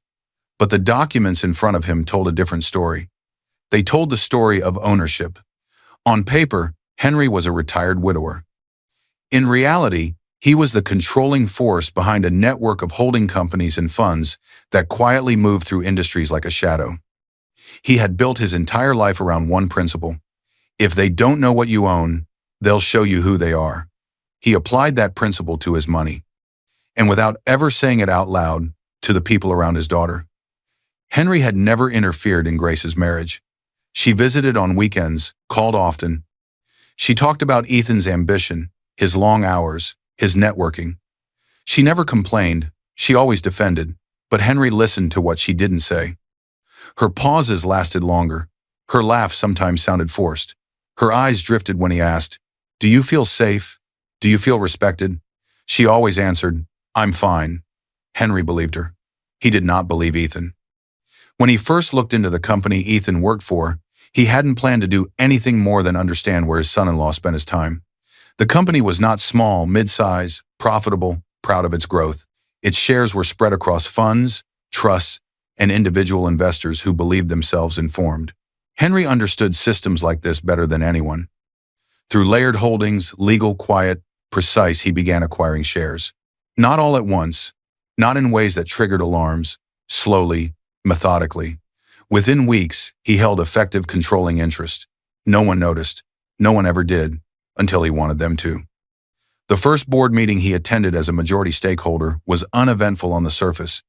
But the documents in front of him told a different story. They told the story of ownership. On paper, Henry was a retired widower. In reality, he was the controlling force behind a network of holding companies and funds that quietly moved through industries like a shadow. He had built his entire life around one principle. If they don't know what you own, they'll show you who they are. He applied that principle to his money. And without ever saying it out loud, to the people around his daughter. Henry had never interfered in Grace's marriage. She visited on weekends, called often. She talked about Ethan's ambition, his long hours, his networking. She never complained, she always defended, but Henry listened to what she didn't say. Her pauses lasted longer. Her laugh sometimes sounded forced. Her eyes drifted when he asked, "Do you feel safe? Do you feel respected?" She always answered, "I'm fine." Henry believed her. He did not believe Ethan. When he first looked into the company Ethan worked for, he hadn't planned to do anything more than understand where his son-in-law spent his time. The company was not small, mid-size, profitable, proud of its growth. Its shares were spread across funds, trusts, and individual investors who believed themselves informed. Henry understood systems like this better than anyone. Through layered holdings, legal, quiet, precise, he began acquiring shares. Not all at once, not in ways that triggered alarms, slowly, methodically. Within weeks, he held effective controlling interest. No one noticed. No one ever did, until he wanted them to. The first board meeting he attended as a majority stakeholder was uneventful on the surface.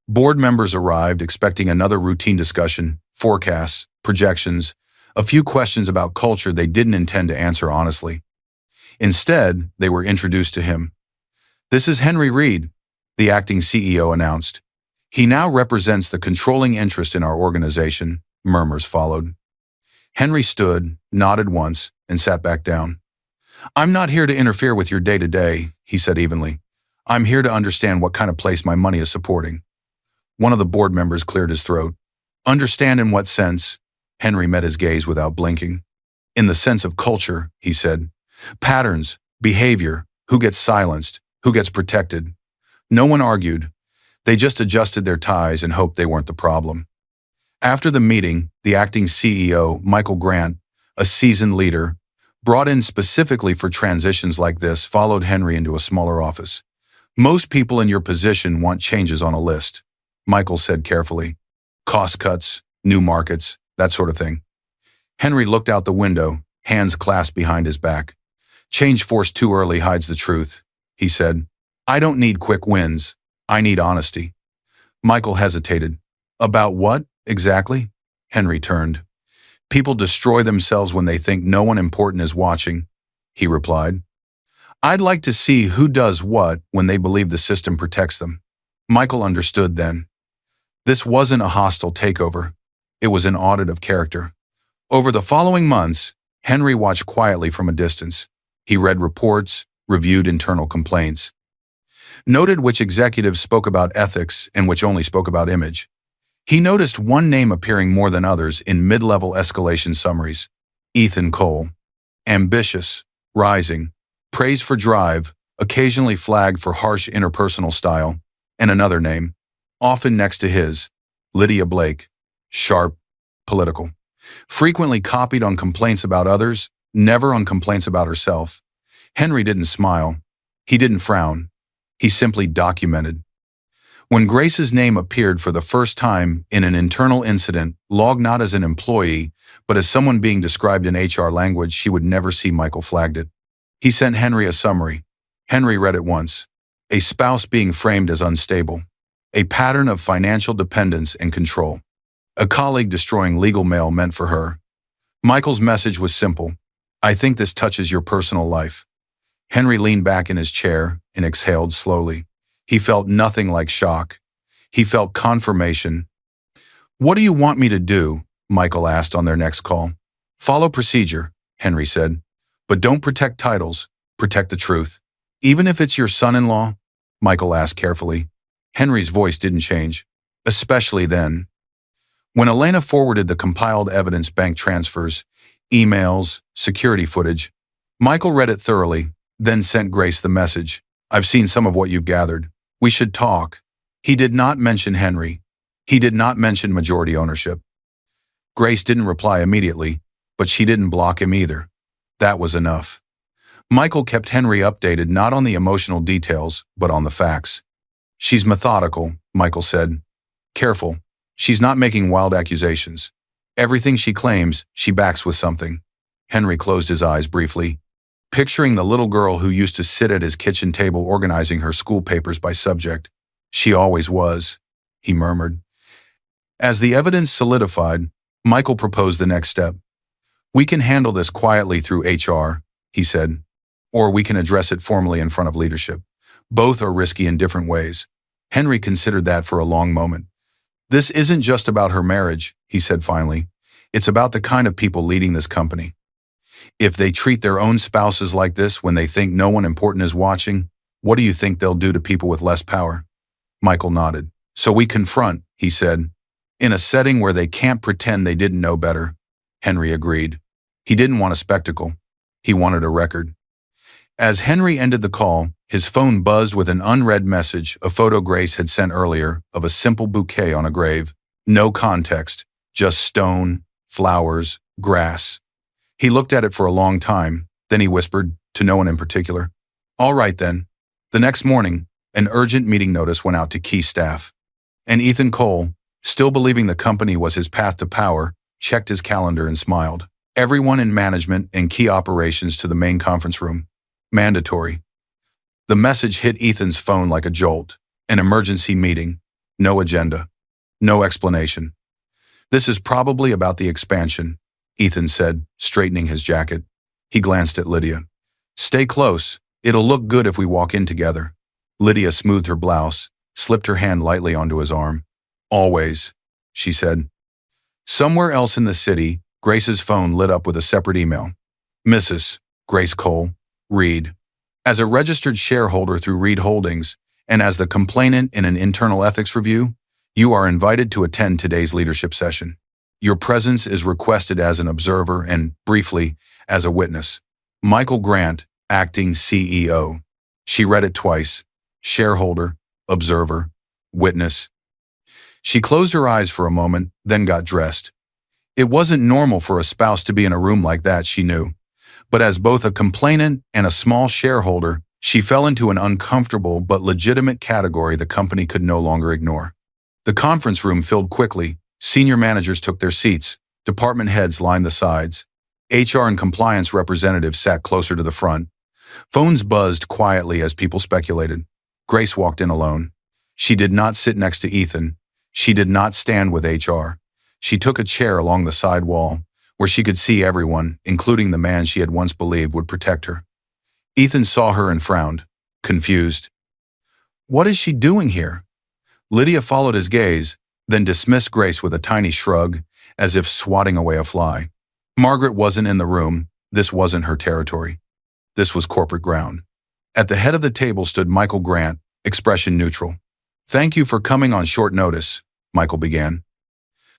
Board members arrived expecting another routine discussion, forecasts, projections, a few questions about culture they didn't intend to answer honestly. Instead, they were introduced to him. "This is Henry Reed," the acting CEO announced. "He now represents the controlling interest in our organization." Murmurs followed. Henry stood, nodded once, and sat back down. "I'm not here to interfere with your day-to-day," he said evenly. "I'm here to understand what kind of place my money is supporting." One of the board members cleared his throat. "Understand in what sense?" Henry met his gaze without blinking. "In the sense of culture," he said. "Patterns, behavior, who gets silenced, who gets protected." No one argued. They just adjusted their ties and hoped they weren't the problem. After the meeting, the acting CEO, Michael Grant, a seasoned leader, brought in specifically for transitions like this, followed Henry into a smaller office. "Most people in your position want changes on a list," Michael said carefully. "Cost cuts, new markets, that sort of thing." Henry looked out the window, hands clasped behind his back. "Change forced too early hides the truth," he said. "I don't need quick wins. I need honesty." Michael hesitated. "About what, exactly?" Henry turned. "People destroy themselves when they think no one important is watching," he replied. "I'd like to see who does what when they believe the system protects them." Michael understood then. This wasn't a hostile takeover. It was an audit of character. Over the following months, Henry watched quietly from a distance. He read reports, reviewed internal complaints, noted which executives spoke about ethics and which only spoke about image. He noticed one name appearing more than others in mid-level escalation summaries: Ethan Cole. Ambitious, rising, praised for drive, occasionally flagged for harsh interpersonal style, and another name, often next to his, Lydia Blake. Sharp, political. Frequently copied on complaints about others, never on complaints about herself. Henry didn't smile. He didn't frown. He simply documented. When Grace's name appeared for the first time in an internal incident, logged not as an employee, but as someone being described in HR language she would never see, Michael flagged it. He sent Henry a summary. Henry read it once. A spouse being framed as unstable. A pattern of financial dependence and control. A colleague destroying legal mail meant for her. Michael's message was simple. "I think this touches your personal life." Henry leaned back in his chair and exhaled slowly. He felt nothing like shock. He felt confirmation. "What do you want me to do?" Michael asked on their next call. "Follow procedure," Henry said. "But don't protect titles, protect the truth." "Even if it's your son-in-law?" Michael asked carefully. Henry's voice didn't change, especially then. When Elena forwarded the compiled evidence, bank transfers, emails, security footage, Michael read it thoroughly, then sent Grace the message. "I've seen some of what you've gathered. We should talk." He did not mention Henry. He did not mention majority ownership. Grace didn't reply immediately, but she didn't block him either. That was enough. Michael kept Henry updated not on the emotional details, but on the facts. "She's methodical," Michael said. "Careful. She's not making wild accusations. Everything she claims, she backs with something." Henry closed his eyes briefly, picturing the little girl who used to sit at his kitchen table organizing her school papers by subject. "She always was," he murmured. As the evidence solidified, Michael proposed the next step. "We can handle this quietly through HR," he said, "or we can address it formally in front of leadership. Both are risky in different ways." Henry considered that for a long moment. "This isn't just about her marriage," he said finally. "It's about the kind of people leading this company. If they treat their own spouses like this when they think no one important is watching, what do you think they'll do to people with less power?" Michael nodded. "So we confront," he said, "in a setting where they can't pretend they didn't know better." Henry agreed. He didn't want a spectacle. He wanted a record. As Henry ended the call, his phone buzzed with an unread message, a photo Grace had sent earlier, of a simple bouquet on a grave. No context, just stone, flowers, grass. He looked at it for a long time, then he whispered, to no one in particular, "All right then." The next morning, an urgent meeting notice went out to key staff. And Ethan Cole, still believing the company was his path to power, checked his calendar and smiled. Everyone in management and key operations to the main conference room. Mandatory. The message hit Ethan's phone like a jolt. An emergency meeting. No agenda. No explanation. "This is probably about the expansion," Ethan said, straightening his jacket. He glanced at Lydia. "Stay close. It'll look good if we walk in together." Lydia smoothed her blouse, slipped her hand lightly onto his arm. "Always," she said. Somewhere else in the city, Grace's phone lit up with a separate email. "Mrs. Grace Cole, Reed. As a registered shareholder through Reed Holdings, and as the complainant in an internal ethics review, you are invited to attend today's leadership session. Your presence is requested as an observer and, briefly, as a witness. Michael Grant, acting CEO." She read it twice. Shareholder, observer, witness. She closed her eyes for a moment, then got dressed. It wasn't normal for a spouse to be in a room like that, she knew. But as both a complainant and a small shareholder, she fell into an uncomfortable but legitimate category the company could no longer ignore. The conference room filled quickly. Senior managers took their seats. Department heads lined the sides. HR and compliance representatives sat closer to the front. Phones buzzed quietly as people speculated. Grace walked in alone. She did not sit next to Ethan. She did not stand with HR. She took a chair along the side wall, where she could see everyone, including the man she had once believed would protect her. Ethan saw her and frowned, confused. What is she doing here? Lydia followed his gaze, then dismissed Grace with a tiny shrug, as if swatting away a fly. Margaret wasn't in the room. This wasn't her territory. This was corporate ground. At the head of the table stood Michael Grant, expression neutral. "Thank you for coming on short notice," Michael began.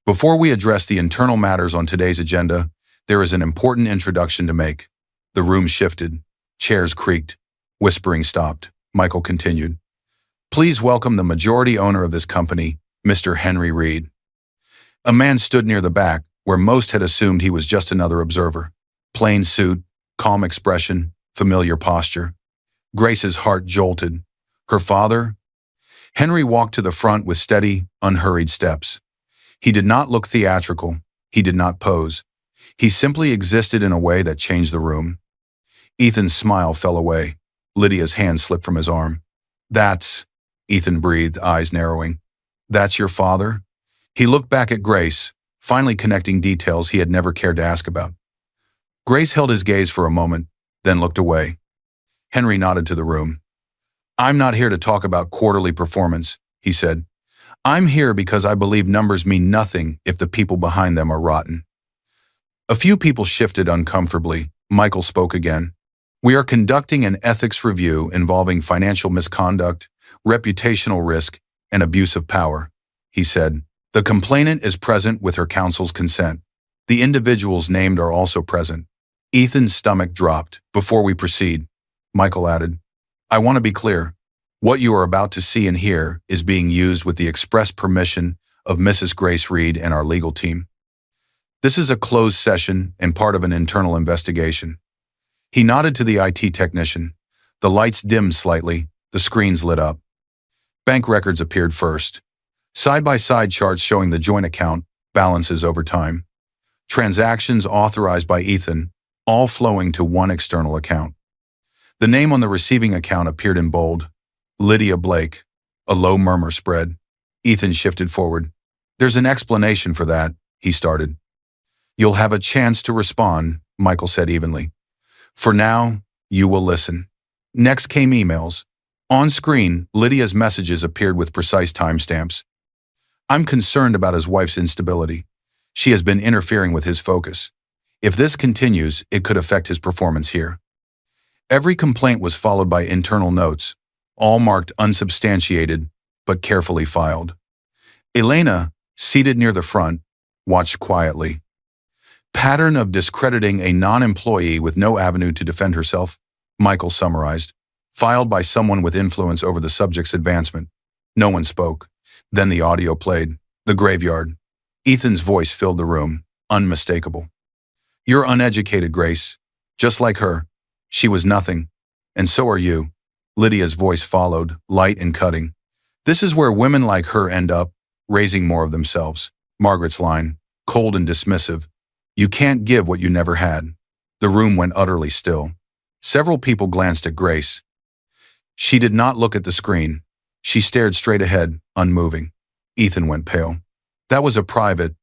"Before we address the internal matters on today's agenda, there is an important introduction to make." The room shifted. Chairs creaked. Whispering stopped. Michael continued. "Please welcome the majority owner of this company, Mr. Henry Reed." A man stood near the back, where most had assumed he was just another observer. Plain suit, calm expression, familiar posture. Grace's heart jolted. Her father? Henry walked to the front with steady, unhurried steps. He did not look theatrical. He did not pose. He simply existed in a way that changed the room. Ethan's smile fell away. Lydia's hand slipped from his arm. "That's," Ethan breathed, eyes narrowing. "That's your father?" He looked back at Grace, finally connecting details he had never cared to ask about. Grace held his gaze for a moment, then looked away. Henry nodded to the room. "I'm not here to talk about quarterly performance," he said. "I'm here because I believe numbers mean nothing if the people behind them are rotten." A few people shifted uncomfortably. Michael spoke again. "We are conducting an ethics review involving financial misconduct, reputational risk, and abuse of power," he said. "The complainant is present with her counsel's consent. The individuals named are also present." Ethan's stomach dropped. "Before we proceed," Michael added, "I want to be clear. What you are about to see and hear is being used with the express permission of Mrs. Grace Reed and our legal team. This is a closed session and part of an internal investigation." He nodded to the IT technician. The lights dimmed slightly. The screens lit up. Bank records appeared first. Side-by-side charts showing the joint account balances over time. Transactions authorized by Ethan, all flowing to one external account. The name on the receiving account appeared in bold. Lydia Blake. A low murmur spread. Ethan shifted forward. "There's an explanation for that," he started. "You'll have a chance to respond," Michael said evenly. "For now, you will listen." Next came emails. On screen, Lydia's messages appeared with precise timestamps. "I'm concerned about his wife's instability. She has been interfering with his focus. If this continues, it could affect his performance here." Every complaint was followed by internal notes, all marked unsubstantiated, but carefully filed. Elena, seated near the front, watched quietly. "Pattern of discrediting a non-employee with no avenue to defend herself," Michael summarized. "Filed by someone with influence over the subject's advancement." No one spoke. Then the audio played. The graveyard. Ethan's voice filled the room. unmistakable. You're uneducated, Grace. Just like her. She was nothing. And so are you. Lydia's voice followed, light and cutting. This is where women like her end up, raising more of themselves. Margaret's line, cold and dismissive. You can't give what you never had. The room went utterly still. Several people glanced at Grace. She did not look at the screen. She stared straight ahead, unmoving. Ethan went pale. That was a private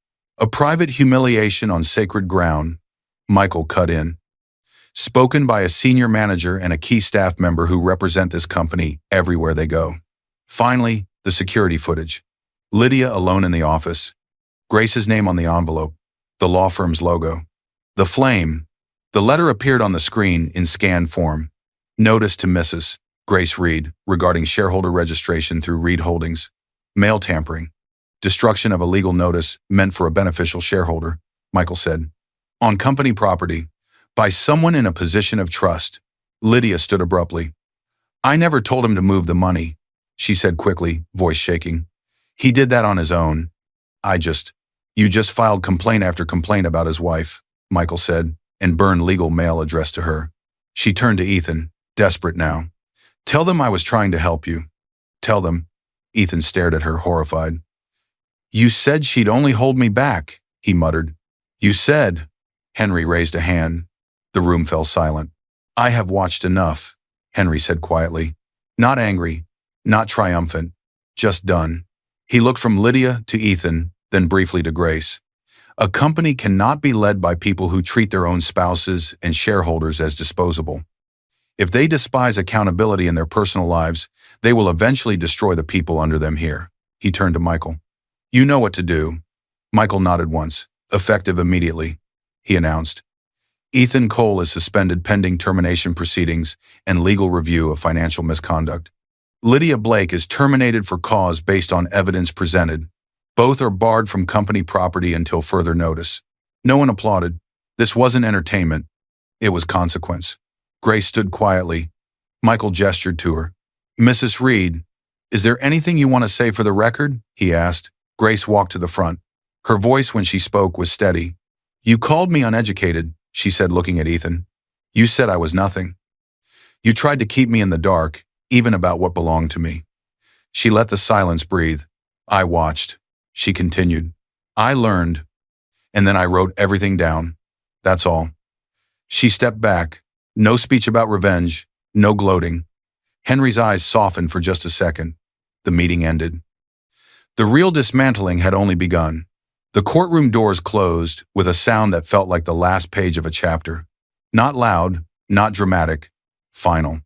humiliation on sacred ground. Michael cut in. Spoken by a senior manager and a key staff member who represent this company everywhere they go. Finally, the security footage. Lydia alone in the office. Grace's name on the envelope. The law firm's logo. The flame. The letter appeared on the screen in scanned form. Notice to Mrs. Grace Reed regarding shareholder registration through Reed Holdings. Mail tampering. Destruction of a legal notice meant for a beneficial shareholder, Michael said. On company property. By someone in a position of trust. Lydia stood abruptly. I never told him to move the money, she said quickly, voice shaking. He did that on his own. You just filed complaint after complaint about his wife, Michael said, and burned legal mail addressed to her. She turned to Ethan, desperate now. Tell them I was trying to help you. Tell them. Ethan stared at her, horrified. You said she'd only hold me back, he muttered. You said. Henry raised a hand. The room fell silent. I have watched enough, Henry said quietly. Not angry, not triumphant, just done. He looked from Lydia to Ethan, then briefly to Grace. A company cannot be led by people who treat their own spouses and shareholders as disposable. If they despise accountability in their personal lives, they will eventually destroy the people under them here. He turned to Michael. You know what to do. Michael nodded once. Effective immediately, he announced. Ethan Cole is suspended pending termination proceedings and legal review of financial misconduct. Lydia Blake is terminated for cause based on evidence presented. Both are barred from company property until further notice. No one applauded. This wasn't entertainment. It was consequence. Grace stood quietly. Michael gestured to her. Mrs. Reed, is there anything you want to say for the record? He asked. Grace walked to the front. Her voice when she spoke was steady. You called me uneducated, she said, looking at Ethan. You said I was nothing. You tried to keep me in the dark, even about what belonged to me. She let the silence breathe. I watched. She continued. I learned. And then I wrote everything down. That's all. She stepped back. No speech about revenge. No gloating. Henry's eyes softened for just a second. The meeting ended. The real dismantling had only begun. The courtroom doors closed with a sound that felt like the last page of a chapter. Not loud, not dramatic, final.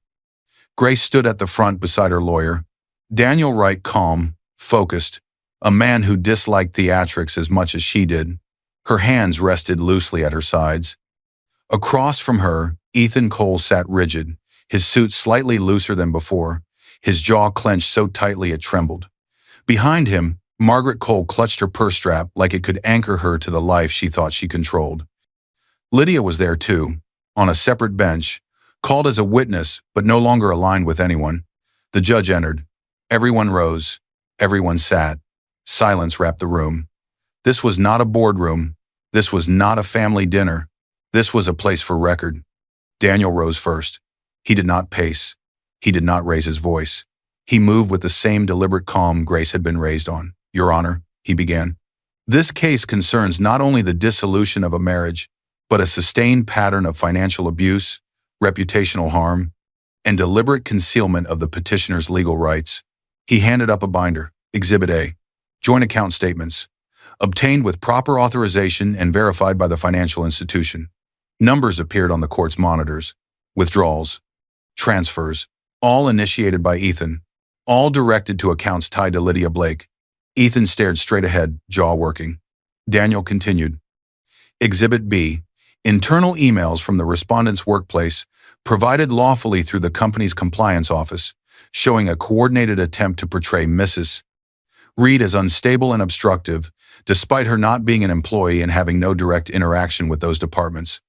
Grace stood at the front beside her lawyer. Daniel Wright, calm, focused, a man who disliked theatrics as much as she did. Her hands rested loosely at her sides. Across from her, Ethan Cole sat rigid, his suit slightly looser than before, his jaw clenched so tightly it trembled. Behind him, Margaret Cole clutched her purse strap like it could anchor her to the life she thought she controlled. Lydia was there too, on a separate bench, called as a witness but no longer aligned with anyone. The judge entered. Everyone rose. Everyone sat. Silence wrapped the room. This was not a boardroom. This was not a family dinner. This was a place for record. Daniel rose first. He did not pace. He did not raise his voice. He moved with the same deliberate calm Grace had been raised on. Your Honor, he began. This case concerns not only the dissolution of a marriage, but a sustained pattern of financial abuse, reputational harm, and deliberate concealment of the petitioner's legal rights. He handed up a binder, Exhibit A, joint account statements, obtained with proper authorization and verified by the financial institution. Numbers appeared on the court's monitors. Withdrawals, transfers, all initiated by Ethan, all directed to accounts tied to Lydia Blake. Ethan stared straight ahead, jaw working. Daniel continued. Exhibit B, internal emails from the respondent's workplace provided lawfully through the company's compliance office, showing a coordinated attempt to portray Mrs. Reed as unstable and obstructive, despite her not being an employee and having no direct interaction with those departments.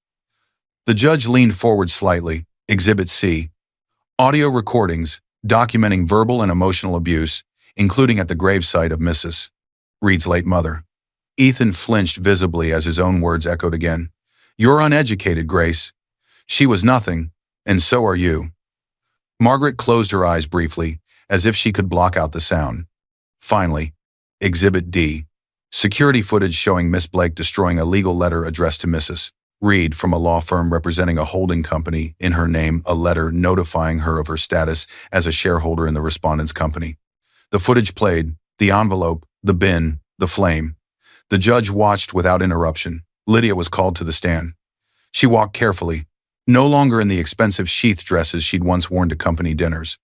The judge leaned forward slightly. Exhibit C, audio recordings documenting verbal and emotional abuse, including at the gravesite of Mrs. Reed's late mother. Ethan flinched visibly as his own words echoed again. You're uneducated, Grace. She was nothing, and so are you. Margaret closed her eyes briefly, as if she could block out the sound. Finally, Exhibit D. Security footage showing Miss Blake destroying a legal letter addressed to Mrs. Reed from a law firm representing a holding company, in her name a letter notifying her of her status as a shareholder in the respondent's company. The footage played, the envelope, the bin, the flame. The judge watched without interruption. Lydia was called to the stand. She walked carefully, no longer in the expensive sheath dresses she'd once worn to company dinners.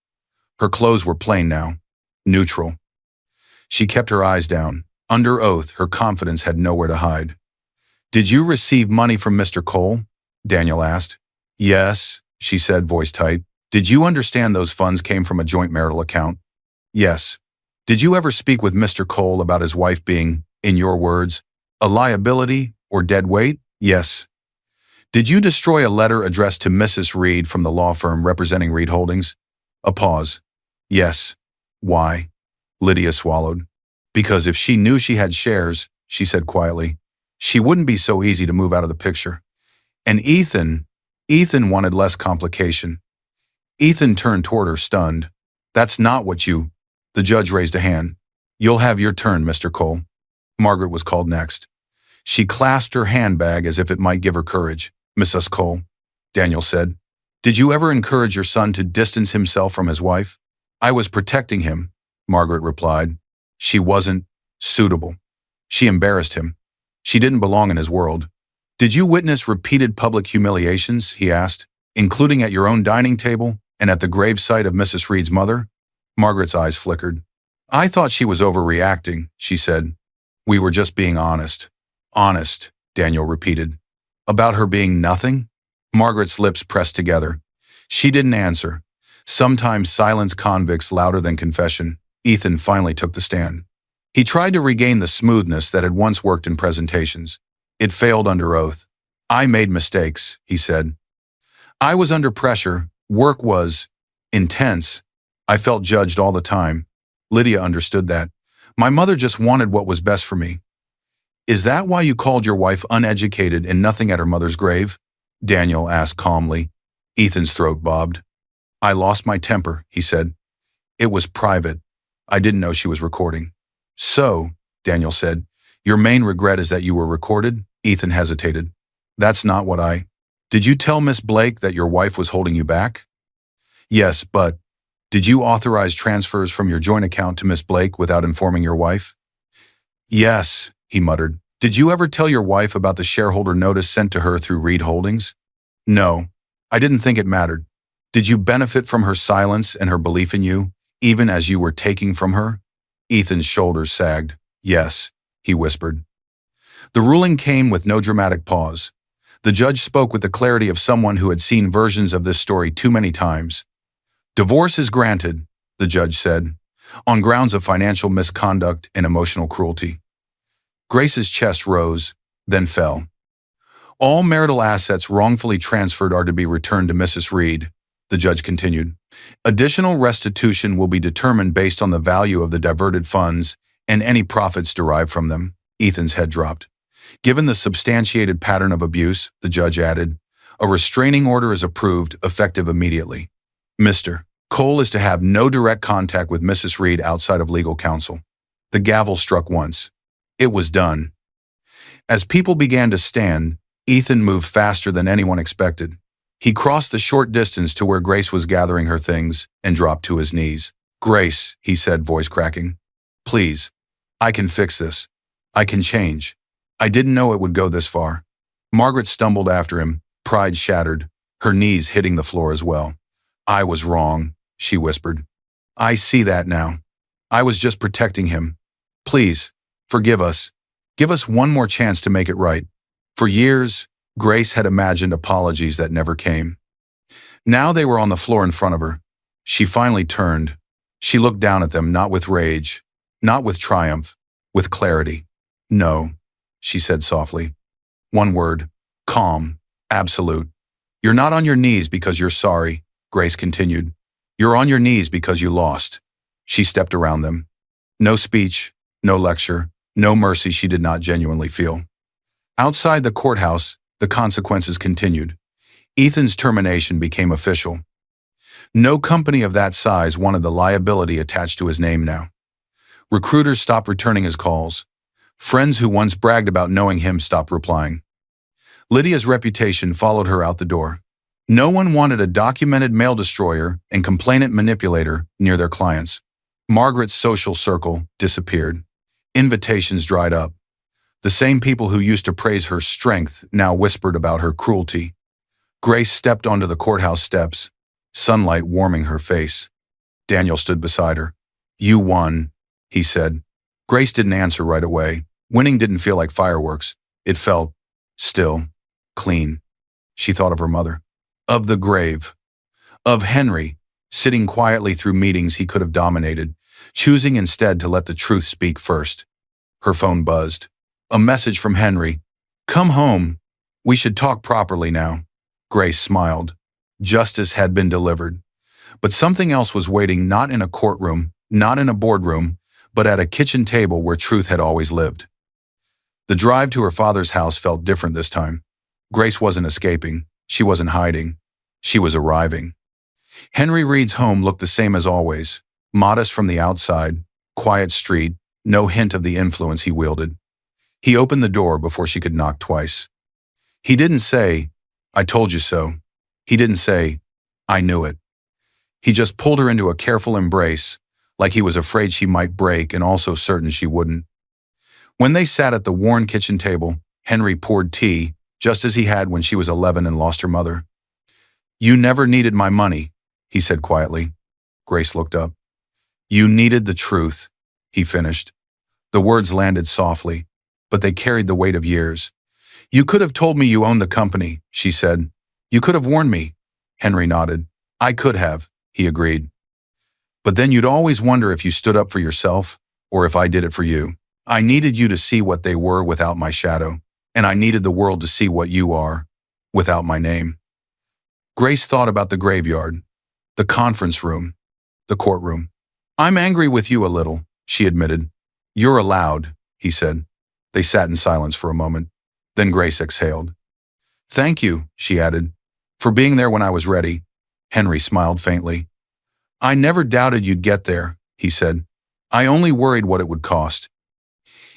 Her clothes were plain now, neutral. She kept her eyes down. Under oath, her confidence had nowhere to hide. Did you receive money from Mr. Cole? Daniel asked. Yes, she said, voice tight. Did you understand those funds came from a joint marital account? Yes. Did you ever speak with Mr. Cole about his wife being, in your words, a liability or dead weight? Yes. Did you destroy a letter addressed to Mrs. Reed from the law firm representing Reed Holdings? A pause. Yes. Why? Lydia swallowed. Because if she knew she had shares, she said quietly, she wouldn't be so easy to move out of the picture. And Ethan wanted less complication. Ethan turned toward her, stunned. That's not what you... The judge raised a hand. You'll have your turn, Mr. Cole. Margaret was called next. She clasped her handbag as if it might give her courage. Mrs. Cole, Daniel said, did you ever encourage your son to distance himself from his wife? I was protecting him, Margaret replied. She wasn't suitable. She embarrassed him. She didn't belong in his world. Did you witness repeated public humiliations, he asked, including at your own dining table and at the gravesite of Mrs. Reed's mother? Margaret's eyes flickered. I thought she was overreacting, she said. We were just being honest. Honest, Daniel repeated. About her being nothing? Margaret's lips pressed together. She didn't answer. Sometimes silence convicts louder than confession. Ethan finally took the stand. He tried to regain the smoothness that had once worked in presentations. It failed under oath. I made mistakes, he said. I was under pressure. Work was intense. I felt judged all the time. Lydia understood that. My mother just wanted what was best for me. Is that why you called your wife uneducated and nothing at her mother's grave? Daniel asked calmly. Ethan's throat bobbed. I lost my temper, he said. It was private. I didn't know she was recording. So, Daniel said, your main regret is that you were recorded? Ethan hesitated. That's not what I... Did you tell Miss Blake that your wife was holding you back? Yes, but... Did you authorize transfers from your joint account to Miss Blake without informing your wife? Yes, he muttered. Did you ever tell your wife about the shareholder notice sent to her through Reed Holdings? No, I didn't think it mattered. Did you benefit from her silence and her belief in you, even as you were taking from her? Ethan's shoulders sagged. Yes, he whispered. The ruling came with no dramatic pause. The judge spoke with the clarity of someone who had seen versions of this story too many times. Divorce is granted, the judge said, on grounds of financial misconduct and emotional cruelty. Grace's chest rose, then fell. All marital assets wrongfully transferred are to be returned to Mrs. Reed, the judge continued. Additional restitution will be determined based on the value of the diverted funds and any profits derived from them. Ethan's head dropped. Given the substantiated pattern of abuse, the judge added, a restraining order is approved, effective immediately. Mr. Cole is to have no direct contact with Mrs. Reed outside of legal counsel. The gavel struck once. It was done. As people began to stand, Ethan moved faster than anyone expected. He crossed the short distance to where Grace was gathering her things and dropped to his knees. Grace, he said, voice cracking. Please. I can fix this. I can change. I didn't know it would go this far. Margaret stumbled after him, pride shattered, her knees hitting the floor as well. I was wrong, she whispered. I see that now. I was just protecting him. Please, forgive us. Give us one more chance to make it right. For years, Grace had imagined apologies that never came. Now they were on the floor in front of her. She finally turned. She looked down at them, not with rage, not with triumph, with clarity. No, she said softly. One word, calm, absolute. You're not on your knees because you're sorry, Grace continued. You're on your knees because you lost. She stepped around them. No speech, no lecture, No mercy she did not genuinely feel. Outside the courthouse, the consequences continued. Ethan's termination became official. No company of that size wanted the liability attached to his name now. Recruiters stopped returning his calls. Friends who once bragged about knowing him stopped replying. Lydia's reputation followed her out the door. No one wanted a documented mail destroyer and complainant manipulator near their clients. Margaret's social circle disappeared. Invitations dried up. The same people who used to praise her strength now whispered about her cruelty. Grace stepped onto the courthouse steps, sunlight warming her face. Daniel stood beside her. "You won," he said. Grace didn't answer right away. Winning didn't feel like fireworks. It felt still, clean. She thought of her mother, of the grave, of Henry, sitting quietly through meetings he could have dominated, choosing instead to let the truth speak first. Her phone buzzed. A message from Henry. "Come home. We should talk properly now." Grace smiled. Justice had been delivered. But something else was waiting, not in a courtroom, not in a boardroom, but at a kitchen table where truth had always lived. The drive to her father's house felt different this time. Grace wasn't escaping. She wasn't hiding. She was arriving. Henry Reed's home looked the same as always. Modest from the outside, quiet street, no hint of the influence he wielded. He opened the door before she could knock twice. He didn't say, "I told you so." He didn't say, "I knew it." He just pulled her into a careful embrace, like he was afraid she might break and also certain she wouldn't. When they sat at the worn kitchen table, Henry poured tea, just as he had when she was 11 and lost her mother. "You never needed my money," he said quietly. Grace looked up. "You needed the truth," he finished. The words landed softly, but they carried the weight of years. "You could have told me you owned the company," she said. "You could have warned me." Henry nodded. "I could have," he agreed. "But then you'd always wonder if you stood up for yourself, or if I did it for you. I needed you to see what they were without my shadow, and I needed the world to see what you are, without my name." Grace thought about the graveyard, the conference room, the courtroom. "I'm angry with you a little," she admitted. "You're allowed," he said. They sat in silence for a moment. Then Grace exhaled. "Thank you," she added, "for being there when I was ready." Henry smiled faintly. "I never doubted you'd get there," he said. "I only worried what it would cost."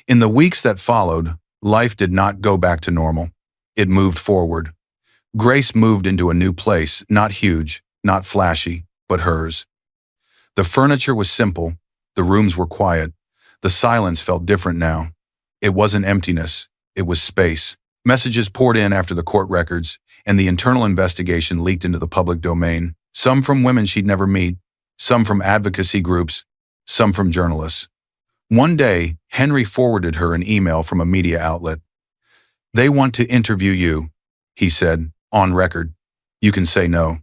In the weeks that followed, life did not go back to normal. It moved forward. Grace moved into a new place, not huge, not flashy, but hers. The furniture was simple. The rooms were quiet. The silence felt different now. It wasn't emptiness. It was space. Messages poured in after the court records, and the internal investigation leaked into the public domain, some from women she'd never meet, some from advocacy groups, some from journalists. One day, Henry forwarded her an email from a media outlet. "They want to interview you," he said, "on record. You can say no."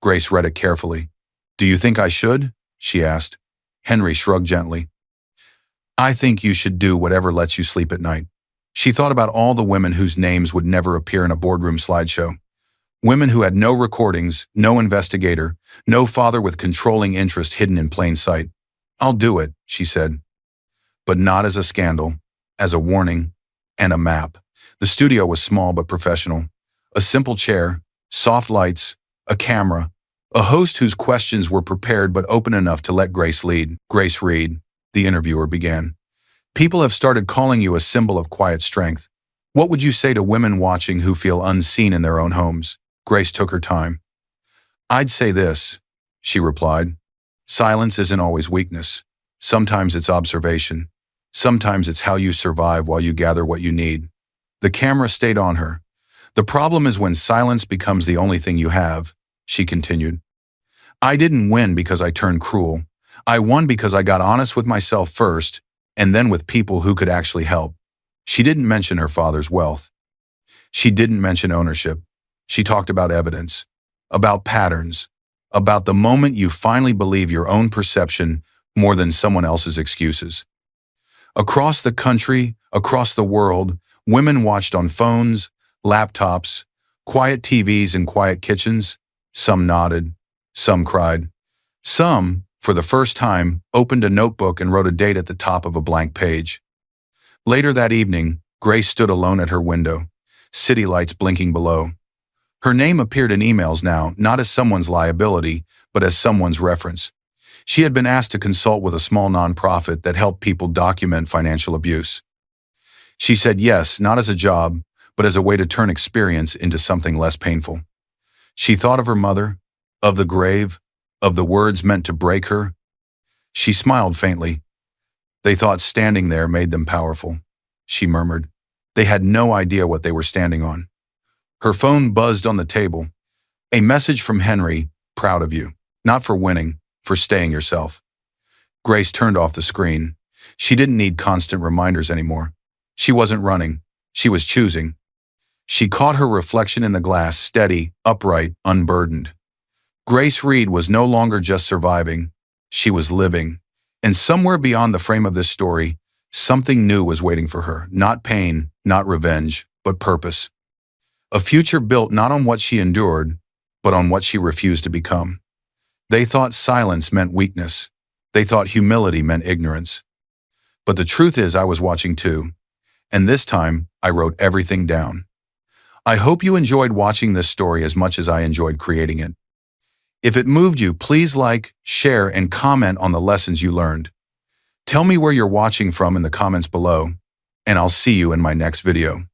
Grace read it carefully. "Do you think I should?" she asked. Henry shrugged gently. "I think you should do whatever lets you sleep at night." She thought about all the women whose names would never appear in a boardroom slideshow. Women who had no recordings, no investigator, no father with controlling interest hidden in plain sight. "I'll do it," she said. But not as a scandal, as a warning, and a map. The studio was small but professional. A simple chair, soft lights, a camera, a host whose questions were prepared but open enough to let Grace lead. "Grace Reed," the interviewer began. "People have started calling you a symbol of quiet strength. What would you say to women watching who feel unseen in their own homes?" Grace took her time. "I'd say this," she replied. "Silence isn't always weakness. Sometimes it's observation. Sometimes it's how you survive while you gather what you need." The camera stayed on her. "The problem is when silence becomes the only thing you have," she continued. "I didn't win because I turned cruel. I won because I got honest with myself first, and then with people who could actually help." She didn't mention her father's wealth. She didn't mention ownership. She talked about evidence, about patterns, about the moment you finally believe your own perception more than someone else's excuses. Across the country, across the world, women watched on phones, laptops, quiet TVs and quiet kitchens. Some nodded, some cried. Some, for the first time, opened a notebook and wrote a date at the top of a blank page. Later that evening, Grace stood alone at her window, city lights blinking below. Her name appeared in emails now, not as someone's liability, but as someone's reference. She had been asked to consult with a small nonprofit that helped people document financial abuse. She said yes, not as a job, but as a way to turn experience into something less painful. She thought of her mother, of the grave, of the words meant to break her. She smiled faintly. They thought standing there made them powerful, she murmured. They had no idea what they were standing on. Her phone buzzed on the table. A message from Henry, proud of you. Not for winning, for staying yourself. Grace turned off the screen. She didn't need constant reminders anymore. She wasn't running. She was choosing. She caught her reflection in the glass, steady, upright, unburdened. Grace Reed was no longer just surviving. She was living. And somewhere beyond the frame of this story, something new was waiting for her. Not pain, not revenge, but purpose. A future built not on what she endured, but on what she refused to become. They thought silence meant weakness. They thought humility meant ignorance. But the truth is I was watching too. And this time, I wrote everything down. I hope you enjoyed watching this story as much as I enjoyed creating it. If it moved you, please like, share, and comment on the lessons you learned. Tell me where you're watching from in the comments below, and I'll see you in my next video.